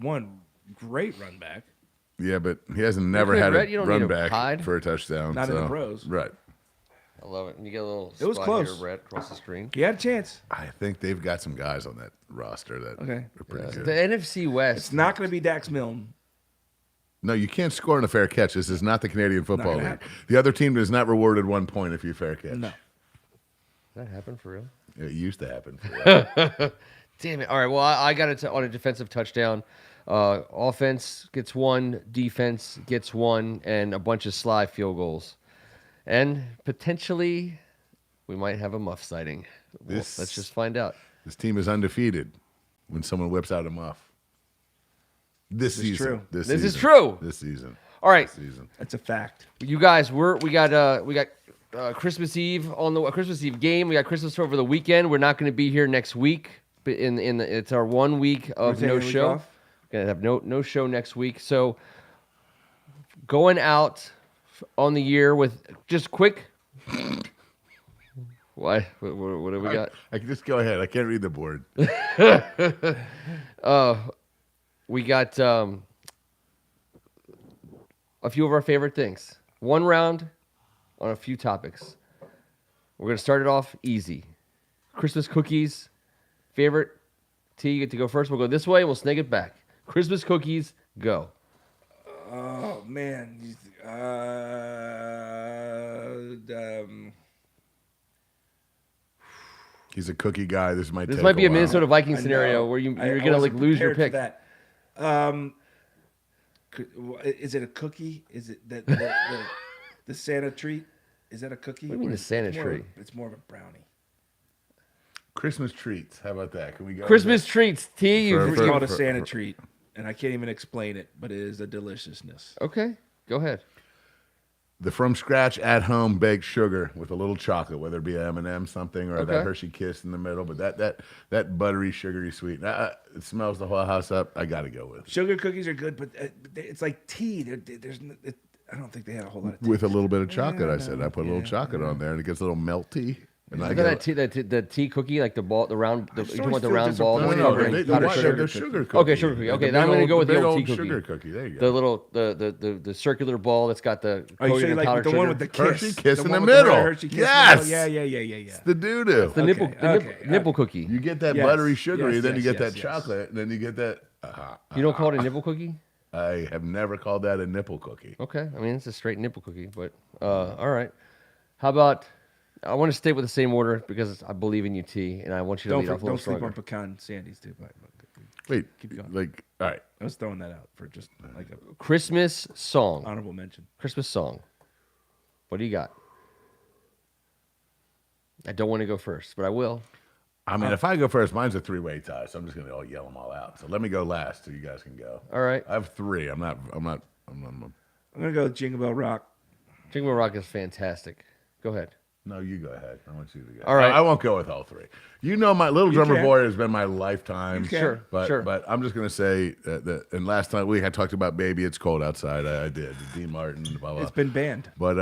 S4: One great run back.
S2: Yeah, but he hasn't never
S3: good,
S2: had
S3: Rhett. You
S2: a
S3: don't
S2: run
S3: need to
S2: back
S3: hide.
S2: for a touchdown.
S4: Not in the
S2: so-
S4: pros.
S2: Right.
S3: I love it. And you get a little
S4: It was
S3: spot
S4: close.
S3: here, Brett, across the screen.
S4: He had a chance.
S2: I think they've got some guys on that roster that
S4: Okay.
S2: are pretty
S3: The
S2: good.
S3: NFC West.
S4: It's not going to be Dax Milne.
S2: No, you can't score on a fair catch. This is not the Canadian Football
S4: gonna
S2: League.
S4: happen.
S2: The other team is not rewarded 1 point if you fair catch.
S4: No.
S3: That happened for real?
S2: It used to happen.
S3: Damn it. All right. Well, I got it on a defensive touchdown. Offense gets 1, defense gets 1, and a bunch of sly field goals. And potentially, we might have a muff sighting. Well,
S2: This-
S3: let's just find out.
S2: This team is undefeated when someone whips out a muff. This
S4: is
S2: season.
S4: true.
S2: This
S3: This is
S2: season.
S3: true.
S2: This season.
S3: All right.
S2: This season.
S4: That's a fact.
S3: You guys, we got Christmas Eve on the Christmas Eve game. We got Christmas over the weekend. We're not going to be here next week, but it's our 1 week of
S4: taking
S3: no
S4: a week
S3: show.
S4: off?
S3: Gonna have no show next week. So going out on the year with just quick. What do we got?
S2: I can just go ahead. I can't read the board.
S3: We got a few of our favorite things. 1 round on a few topics. We're going to start it off easy. Christmas cookies. Favorite. T, you get to go first. We'll go this way. We'll snake it back. Christmas cookies, go.
S4: Oh man.
S2: He's a cookie guy. This might
S3: This
S2: take
S3: might be a
S2: while.
S3: Minnesota Viking
S4: I
S3: scenario
S4: know.
S3: where you're
S4: I
S3: going to like
S4: wasn't
S3: lose your
S4: prepared
S3: pick.
S4: for that. Is it a cookie? Is it the Santa treat? Is that a cookie?
S3: What do you mean
S4: Or
S3: a Santa
S4: it's more of a-
S3: treat?
S4: It's more of a brownie.
S2: Christmas treats. How about that? Can we go?
S3: Christmas treats, T.
S2: For-
S4: It's
S2: for-
S4: called a
S2: for-
S4: Santa treat, and I can't even explain it, but it is a deliciousness.
S3: Okay, go ahead.
S2: The from scratch at home baked sugar with a little chocolate, whether it be M&M something or
S3: Okay.
S2: that Hershey Kiss in the middle, but that buttery sugary sweet, it smells the whole house up. I got to go with
S4: Sugar cookies are good, but it's like tea. I don't think they had a whole lot of tea.
S2: with a little bit of chocolate.
S4: Yeah,
S2: I said I put a little chocolate on there and it gets a little melty. And I
S3: Look
S2: get
S3: at the tea cookie, like the ball, the round. You talking about the
S4: feel
S3: round ball?
S2: no,
S4: disappointed
S2: no,
S4: Powdered
S2: the
S4: sugar
S2: white-
S4: cookie.
S2: the sugar cookie.
S3: Okay, sugar cookie.
S2: The
S3: Okay,
S2: big
S3: then I'm gonna
S2: old-
S3: go with the
S2: big
S3: old
S2: old
S3: tea cookie.
S2: sugar cookie. There you go.
S3: The little the circular ball that's got the
S4: Oh, you
S3: coating
S4: say
S3: of
S4: like
S3: powdered
S4: the
S3: sugar.
S4: one with the kiss,
S2: Hershey Kiss in the
S4: one with red
S2: middle.
S4: Hershey Kiss
S2: Yes!
S4: in the middle. Yeah.
S2: the doo doo.
S3: the nipple,
S4: Okay,
S3: the nipple,
S4: okay,
S3: nipple cookie.
S2: You get that
S4: Yes,
S2: buttery sugary,
S4: yes,
S2: then you
S4: yes,
S2: get that
S4: yes.
S2: chocolate, and then you get that.
S3: You don't call it a nipple cookie?
S2: I have never called that a nipple cookie.
S3: Okay, I mean it's a straight nipple cookie, but all right. How about? I want to stay with the same order because I believe in you, T, and I want you to lead off a little
S4: Don't sleep
S3: stronger.
S4: on pecan sandies too.
S2: Wait,
S4: Keep going.
S2: like, all right.
S4: I was throwing that out for just like a
S3: Christmas song.
S4: honorable mention.
S3: Christmas song. What do you got? I don't want to go first, but I will.
S2: I mean, if I go first, mine's a three-way tie, so I'm just gonna yell them all out. So let me go last, so you guys can go.
S3: All right.
S2: I have three. I'm not.
S4: I'm gonna go with Jingle Bell Rock.
S3: Jingle Bell Rock is fantastic. Go ahead.
S2: No, you go ahead. I want you to go.
S3: All right.
S2: I won't go with all three. You know, my Little Drummer
S4: can.
S2: Boy has been my lifetime.
S4: You can.
S3: Sure,
S2: But
S3: sure.
S2: but I'm just gonna say that. And last night we had talked about Baby It's Cold Outside. I did. Dean Martin. Blah blah.
S4: It's been banned.
S2: But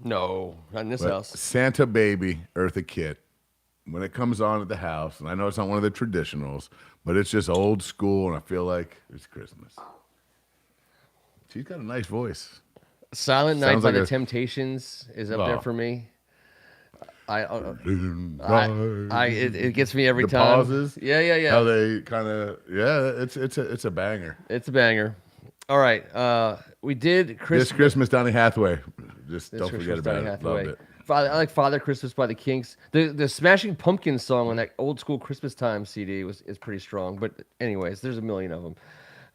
S3: No, not in this house.
S2: Santa Baby, Eartha Kitt, when it comes on at the house, and I know it's not one of the traditionals, but it's just old school, and I feel like it's Christmas. She's got a nice voice.
S3: Silent Night
S2: Sounds
S3: by
S2: like
S3: the
S2: a-
S3: Temptations is up there
S2: Oh.
S3: for me.
S2: Right.
S3: It gets me every
S2: The
S3: time.
S2: pauses.
S3: Yeah.
S2: How they kind of it's a banger.
S3: It's a banger. All right. We did
S2: This
S3: Christmas.
S2: Christmas, Donny Hathaway. Just don't
S3: Christmas,
S2: forget about
S3: Donny
S2: it.
S3: Hathaway.
S2: Loved it.
S3: I like Father Christmas by the Kinks. The Smashing Pumpkins song on that old school Christmas time CD is pretty strong. But anyways, there's a million of them.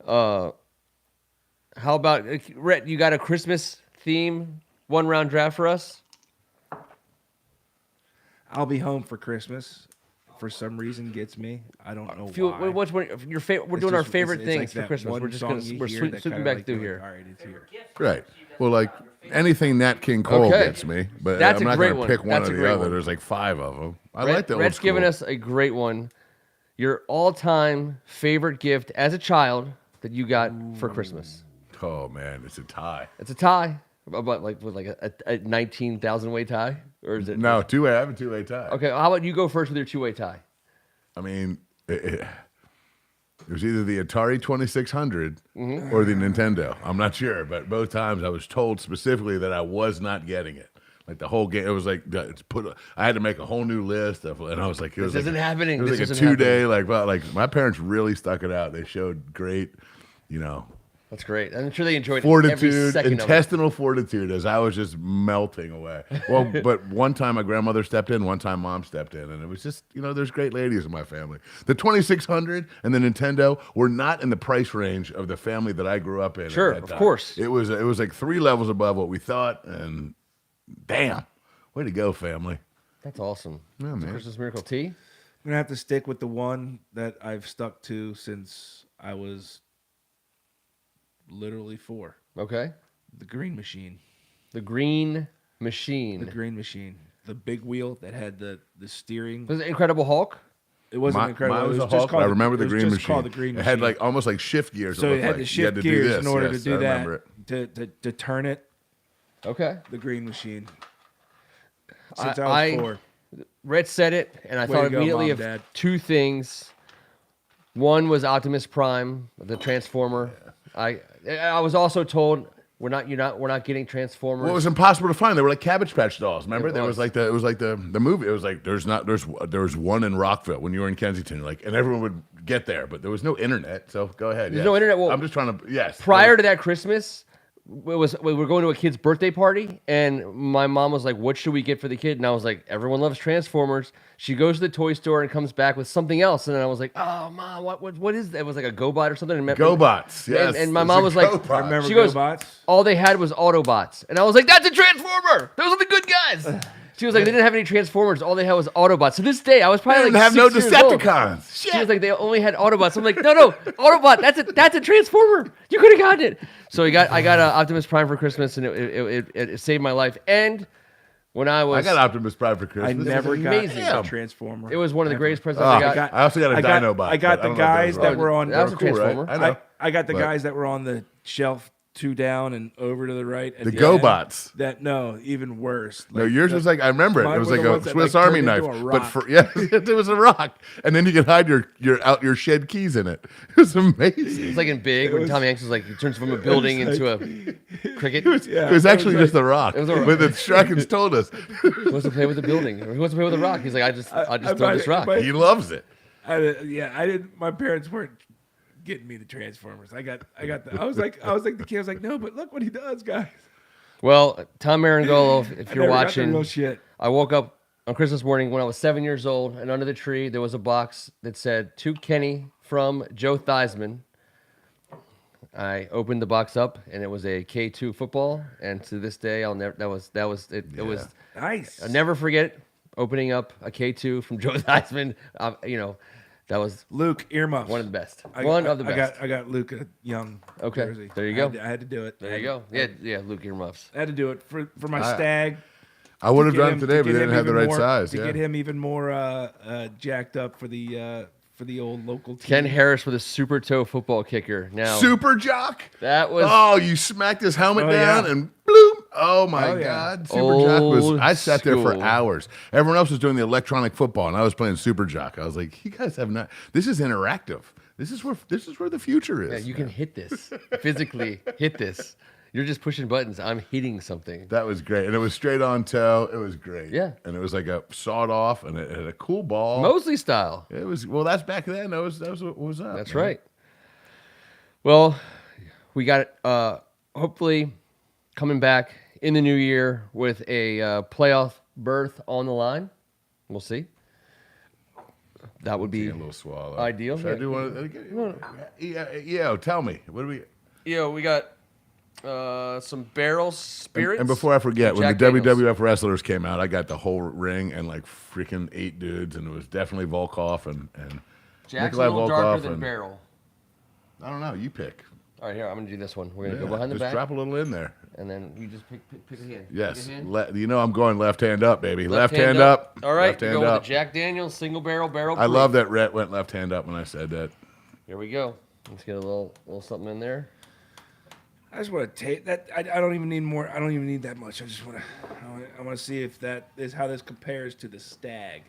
S3: How about Rhett? You got a Christmas theme 1-round draft for us?
S4: I'll be home for Christmas. For some reason, gets me. I don't know why.
S3: What's one of your favorite? We're
S4: It's
S3: doing our
S4: just-
S3: favorite
S4: it's
S3: things
S4: like
S3: for
S4: that
S3: Christmas.
S4: one
S3: We're just
S4: song
S3: gonna
S4: you
S3: we're
S4: hear
S3: sweeping
S4: that kinda
S3: back
S4: like
S3: through
S4: you're
S3: here.
S4: All right, it's here.
S2: Right. Well, like anything Nat King Cole
S3: Okay.
S2: gets me, but
S3: That's
S2: I'm
S3: a
S2: not
S3: great
S2: going to
S3: one.
S2: pick one
S3: That's
S2: or
S3: a
S2: the
S3: great
S2: other.
S3: one.
S2: There's like 5 of them. I
S3: Rhett-
S2: like that.
S3: Rhett's given us a great one. Your all-time favorite gift as a child that you got for Christmas.
S2: Oh man, it's a tie.
S3: It's a tie, but like with like a 19,000 way tie, or is it?
S2: No, two-way. I have a two-way tie.
S3: Okay, how about you go first with your 2-way tie?
S2: I mean, it was either the Atari 2600
S3: Mm-hmm.
S2: or the Nintendo. I'm not sure, but both times I was told specifically that I was not getting it. Like the whole game, it was like I had to make a whole new list of, and I was like, it was
S3: This
S2: like
S3: isn't happening.
S2: It was
S3: This
S2: like a
S3: isn't
S2: 2-day, like my parents really stuck it out. They showed great,
S3: That's great. I'm sure they enjoyed every
S2: fortitude,
S3: second of it.
S2: intestinal fortitude, as I was just melting away. Well, but one time my grandmother stepped in, one time mom stepped in, and it was just, there's great ladies in my family. The 2600 and the Nintendo were not in the price range of the family that I grew up in. at
S3: Sure,
S2: that
S3: of
S2: time.
S3: course.
S2: It was like 3 levels above what we thought, and damn, way to go, family.
S3: That's awesome.
S2: Yeah,
S3: It's a
S2: man.
S3: Christmas miracle tea.
S4: I'm gonna have to stick with the one that I've stuck to since I was literally 4.
S3: Okay.
S4: The Green Machine.
S3: The Green Machine.
S4: The Green Machine. The big wheel that had the steering.
S3: Was it Incredible Hulk?
S4: It wasn't incredible.
S2: Mine was
S4: it
S2: a
S4: was just
S2: Hulk.
S4: called
S2: I remember
S4: it
S2: the
S4: was
S2: Green
S4: just
S2: Machine.
S4: called the Green
S2: It had
S4: Machine.
S2: like almost like shift gears.
S4: So
S2: it
S4: it had
S2: looked
S4: to
S2: like. You had
S4: shift
S2: to do
S4: gears
S2: this.
S4: in order
S2: Yes,
S4: to do
S2: I
S4: that.
S2: remember it.
S4: To turn it.
S3: Okay.
S4: The Green Machine. Since
S3: I-
S4: I was 4.
S3: Rhett said it, and I
S4: Way
S3: thought
S4: to go,
S3: immediately
S4: Mom,
S3: of
S4: Dad.
S3: 2 things. One was Optimus Prime, the Transformer. I was also told we're not getting Transformers.
S2: Well, it was impossible to find. They were like Cabbage Patch dolls. Remember?
S3: It
S2: There was
S3: was.
S2: like it was like the movie. It was like there was one in Rockville when you were in Kensington, and everyone would get there, but there was no internet. So go ahead.
S3: There's
S2: yes.
S3: no internet. Well,
S2: I'm just trying to. Yes.
S3: Prior to that Christmas, we were going to a kid's birthday party, and my mom was like, "What should we get for the kid?" And I was like, "Everyone loves Transformers." She goes to the toy store and comes back with something else, and then I was like, "Oh, Mom, what is that?" It was like a GoBot or something. And
S2: GoBots. Yes.
S3: and my
S2: It's
S3: mom
S2: a
S3: was like,
S2: GoBot.
S4: I remember
S3: she goes,
S4: GoBots.
S3: all they had was Autobots, and I was like, "That's a Transformer. Those are the good guys." She was like, "They didn't have any Transformers. All they had was Autobots." To this day, I was
S2: They
S3: probably
S2: didn't
S3: like
S2: have no
S3: 6 years old.
S2: Decepticons.
S3: She was like, they only had Autobots. I'm like, no, Autobot. That's a Transformer. You could have gotten it. So I got Optimus Prime for Christmas, and it saved my life. And when I was,
S2: I got Optimus Prime for Christmas.
S4: I never got
S3: amazing.
S4: a Transformer.
S3: it was one of the greatest presents
S2: Oh,
S3: I got.
S2: I also got a Dinobot.
S4: I got
S2: but
S4: the
S2: don't know if
S4: guys
S2: those
S4: that were on.
S3: That was a
S2: cool, right?
S3: Transformer.
S2: I know.
S4: I got the
S2: But-
S4: guys that were on the shelf 2 down and over to the right. At
S2: The
S4: end.
S2: GoBots.
S4: That no, even worse.
S2: No, yours was like I remember it.
S4: Mine
S2: It was
S4: were
S2: like
S4: the
S2: a
S4: ones that,
S2: Swiss
S4: like,
S2: Army
S4: turned
S2: knife,
S4: into a
S2: but
S4: rock.
S2: it was a rock, and then you could hide your shed keys in it. It was amazing.
S3: It's like in Big when Tommy Hanks was like, he turns from a building into a cricket.
S2: It was actually just a rock.
S3: It was a-
S2: But the Shrekins told us
S3: He wants to play with the building. Or he wants to play with a rock. He's like, I just throw this rock.
S2: he loves it.
S4: I didn't. My parents weren't getting me the Transformers. I was like the kid. I was like, no, but look what he does, guys.
S3: Well, Tom Marangolo, if
S4: I
S3: you're
S4: never got the
S3: watching,
S4: real shit.
S3: I woke up on Christmas morning when I was 7 years old, and under the tree there was a box that said "To Kenny from Joe Theismann." I opened the box up, and it was a K2 football. And to this day, I'll never. That was it. It was.
S4: Nice.
S3: I'll never forget opening up a K2 from Joe Theismann. That was
S4: Luke earmuffs.
S3: one of the best.
S4: I got Luke a young
S3: Okay,
S4: jersey.
S3: there you go.
S4: I had to do it.
S3: There you go. Yeah, Luke earmuffs.
S4: I had to do it for my stag.
S2: I would have
S4: to get
S2: done
S4: him-
S2: it today,
S4: to
S2: but
S4: get
S2: they didn't
S4: him
S2: have the
S4: even
S2: right
S4: more-
S2: size.
S4: To
S2: Yeah.
S4: get him even more jacked up for the old local team.
S3: Ken Harris with a super toe football kicker. Now
S2: Super Jock.
S3: that was
S2: Oh, you smacked his helmet
S4: Oh,
S2: down
S4: yeah.
S2: and bloom. Oh my
S4: Oh, yeah.
S2: God. Super Jock was.
S3: Old
S2: I sat there for
S3: school.
S2: hours. Everyone else was doing the electronic football, and I was playing Super Jock. I was like, you guys have not. This is interactive. This is where the future is.
S3: yeah, you can hit this physically. Hit this. You're just pushing buttons. I'm hitting something.
S2: That was great, and it was straight on toe. It was great.
S3: Yeah.
S2: and it was like a sawed off, and it had a cool ball.
S3: Mosley style.
S2: It was That's back then. That was what was up.
S3: That's
S2: man.
S3: right. Well, we got hopefully coming back in the new year with a playoff berth on the line. We'll see. That would be
S2: Take a little swallow.
S3: ideal.
S2: Should I
S3: Yeah.
S2: do one? Yeah. Tell me. What do we?
S3: We got some barrels spirits.
S2: And before I forget, when
S3: Jack
S2: the
S3: Daniels.
S2: WWF wrestlers came out, I got the whole ring and like freaking 8 dudes, and it was definitely Volkov and
S3: Jack's
S2: Nikolai
S3: a little darker
S2: Volkov
S3: than
S2: and
S3: barrel.
S2: I don't know. You pick.
S3: All right, here I'm gonna do this one. We're gonna
S2: Yeah,
S3: go behind the
S2: just
S3: back,
S2: drop a little in there.
S3: and then you just pick a hand.
S2: Yes.
S3: Pick a hand.
S2: You know I'm going left hand up, baby. Left hand up.
S3: All right,
S2: Left
S3: we
S2: hand
S3: go
S2: up.
S3: with the Jack Daniels single barrel
S2: I
S3: proof.
S2: love that Rhett went left hand up when I said that.
S3: Here we go. Let's get a little something in there.
S4: I just want to take that. I don't even need more. I don't even need that much. I want to see if that is how this compares to the stag.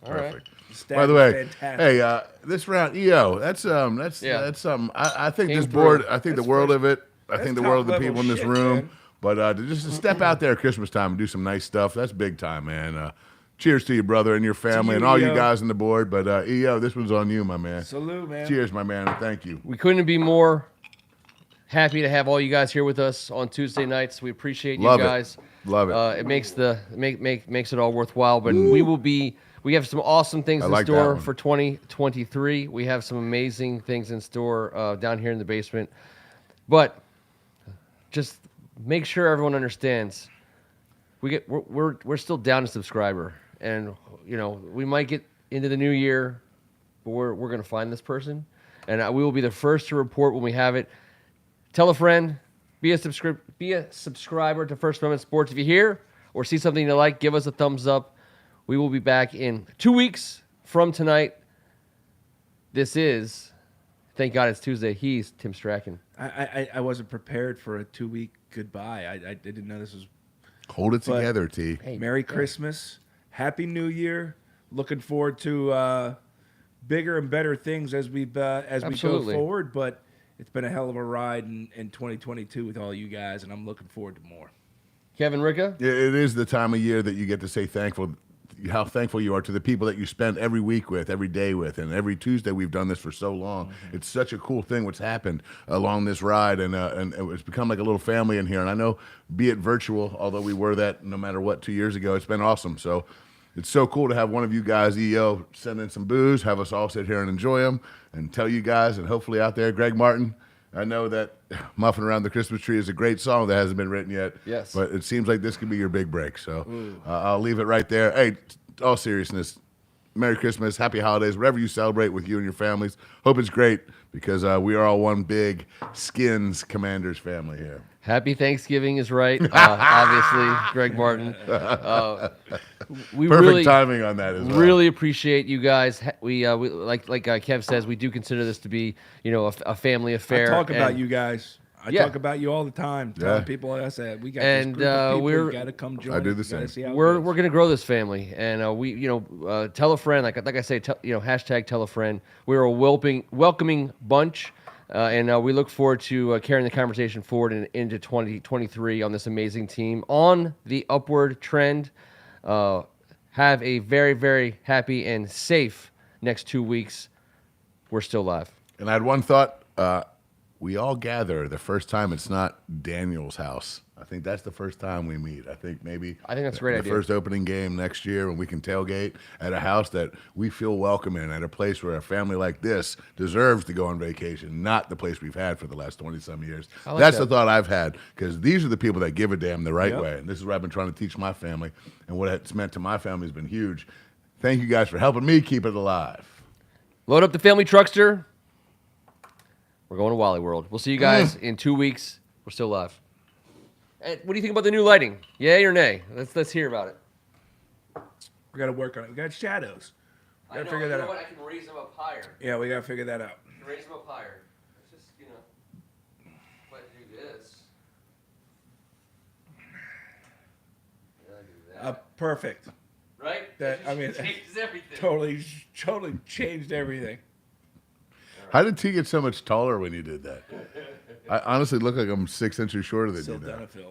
S3: All right.
S2: Perfect.
S4: The stag
S2: By the
S4: is
S2: way,
S4: fantastic.
S2: hey, this round, EO, that's
S3: Yeah.
S2: that's something. I think
S3: Came
S2: this
S3: through.
S2: board, I think the
S4: That's
S2: world
S4: first-
S2: of it. I
S4: that's
S2: think the
S4: top
S2: world of the
S4: level
S2: people in this
S4: shit,
S2: room.
S4: man.
S2: But just to step out there at Christmas time and do some nice stuff, that's big time, man. Cheers to you, brother, and your family,
S4: you,
S2: and all you
S4: EO.
S2: guys on the board. But EO, this one's on you, my man.
S4: Salute, man.
S2: Cheers, my man, and thank you.
S3: We couldn't be more happy to have all you guys here with us on Tuesday nights. We appreciate you
S2: Love it.
S3: guys.
S2: Love it.
S3: It makes makes it all worthwhile. But we have some awesome things
S2: I
S3: in
S2: like that
S3: store
S2: one.
S3: for 2023. We have some amazing things in store down here in the basement. But just make sure everyone understands. We're still down a subscriber, and we might get into the new year, but we're gonna find this person, and we will be the first to report when we have it. Tell a friend, be a subscriber to First Amendment Sports. If you hear or see something you like, give us a thumbs up. We will be back in 2 weeks from tonight. This is, thank God it's Tuesday. He's Tim Strachan.
S4: I wasn't prepared for a 2-week goodbye. I didn't know this was.
S2: Hold it
S4: but-
S2: together, T.
S3: Hey,
S4: Merry Christmas, Happy New Year. Looking forward to bigger and better things as we go
S3: Absolutely.
S4: forward. But it's been a hell of a ride in 2022 with all you guys, and I'm looking forward to more.
S3: Kevin Ricca.
S2: It is the time of year that you get to say how thankful you are to the people that you spend every week with, every day with, and every Tuesday. We've done this for so long.
S3: Mm-hmm.
S2: It's such a cool thing what's happened along this ride, and it's become like a little family in here. And I know, be it virtual, although we were that no matter what 2 years ago, it's been awesome. So it's so cool to have one of you guys, EO, send in some booze, have us all sit here and enjoy them, and tell you guys, and hopefully out there, Greg Martin. I know that Muffin Around the Christmas Tree is a great song that hasn't been written yet.
S3: Yes.
S2: But it seems like this could be your big break. So I'll leave it right there. Hey, all seriousness, Merry Christmas, Happy Holidays, whatever you celebrate with you and your families. Hope it's great because we are all one big Skins Commanders family here.
S3: Happy Thanksgiving is right. Obviously, Greg Martin. We
S2: Perfect
S3: really,
S2: timing on that as well.
S3: really appreciate you guys. We like Kev says, we do consider this to be a family affair.
S4: I talk about
S3: and-
S4: you guys. I
S3: Yeah.
S4: talk about you all the time. Telling
S2: Yeah.
S4: people, like I said, we got
S3: And,
S4: this group of people.
S3: we're-
S4: You got to come join.
S2: I do
S4: us.
S2: the
S4: You gotta
S2: same.
S4: see how it
S3: We're
S4: goes.
S3: gonna grow this family, and tell a friend. Like I say, hashtag tell a friend. We're a welcoming bunch, and we look forward to carrying the conversation forward into 2023 on this amazing team on the upward trend. Have a very, very happy and safe next 2 weeks. We're still live.
S2: And I had one thought. We all gather the first time it's not Daniel's house. I think that's the first time we meet. I think
S3: that's a great
S2: the
S3: idea.
S2: first opening game next year when we can tailgate at a house that we feel welcome in, at a place where a family like this deserves to go on vacation, not the place we've had for the last 20-some years.
S3: I like
S2: That's
S3: that.
S2: the thought I've had, because these are the people that give a damn the right
S4: Yep.
S2: way. And this is what I've been trying to teach my family, and what it's meant to my family has been huge. Thank you guys for helping me keep it alive.
S3: Load up the family truckster. We're going to Wally World. We'll see you guys in 2 weeks. We're still live. What do you think about the new lighting? Yay or nay? Let's hear about it.
S4: We got to work on it. We got shadows. We got to figure that out.
S3: I can raise them up higher.
S4: Yeah, we got to figure that out.
S3: I can raise them up higher. It's just, let's do this. Yeah, I do that.
S4: Perfect.
S3: Right?
S4: That I mean,
S3: changes everything.
S4: totally changed everything.
S2: How did T get so much taller when you did that? I honestly look like I'm 6 inches shorter than
S4: Still
S2: you now.
S4: done it, Phil.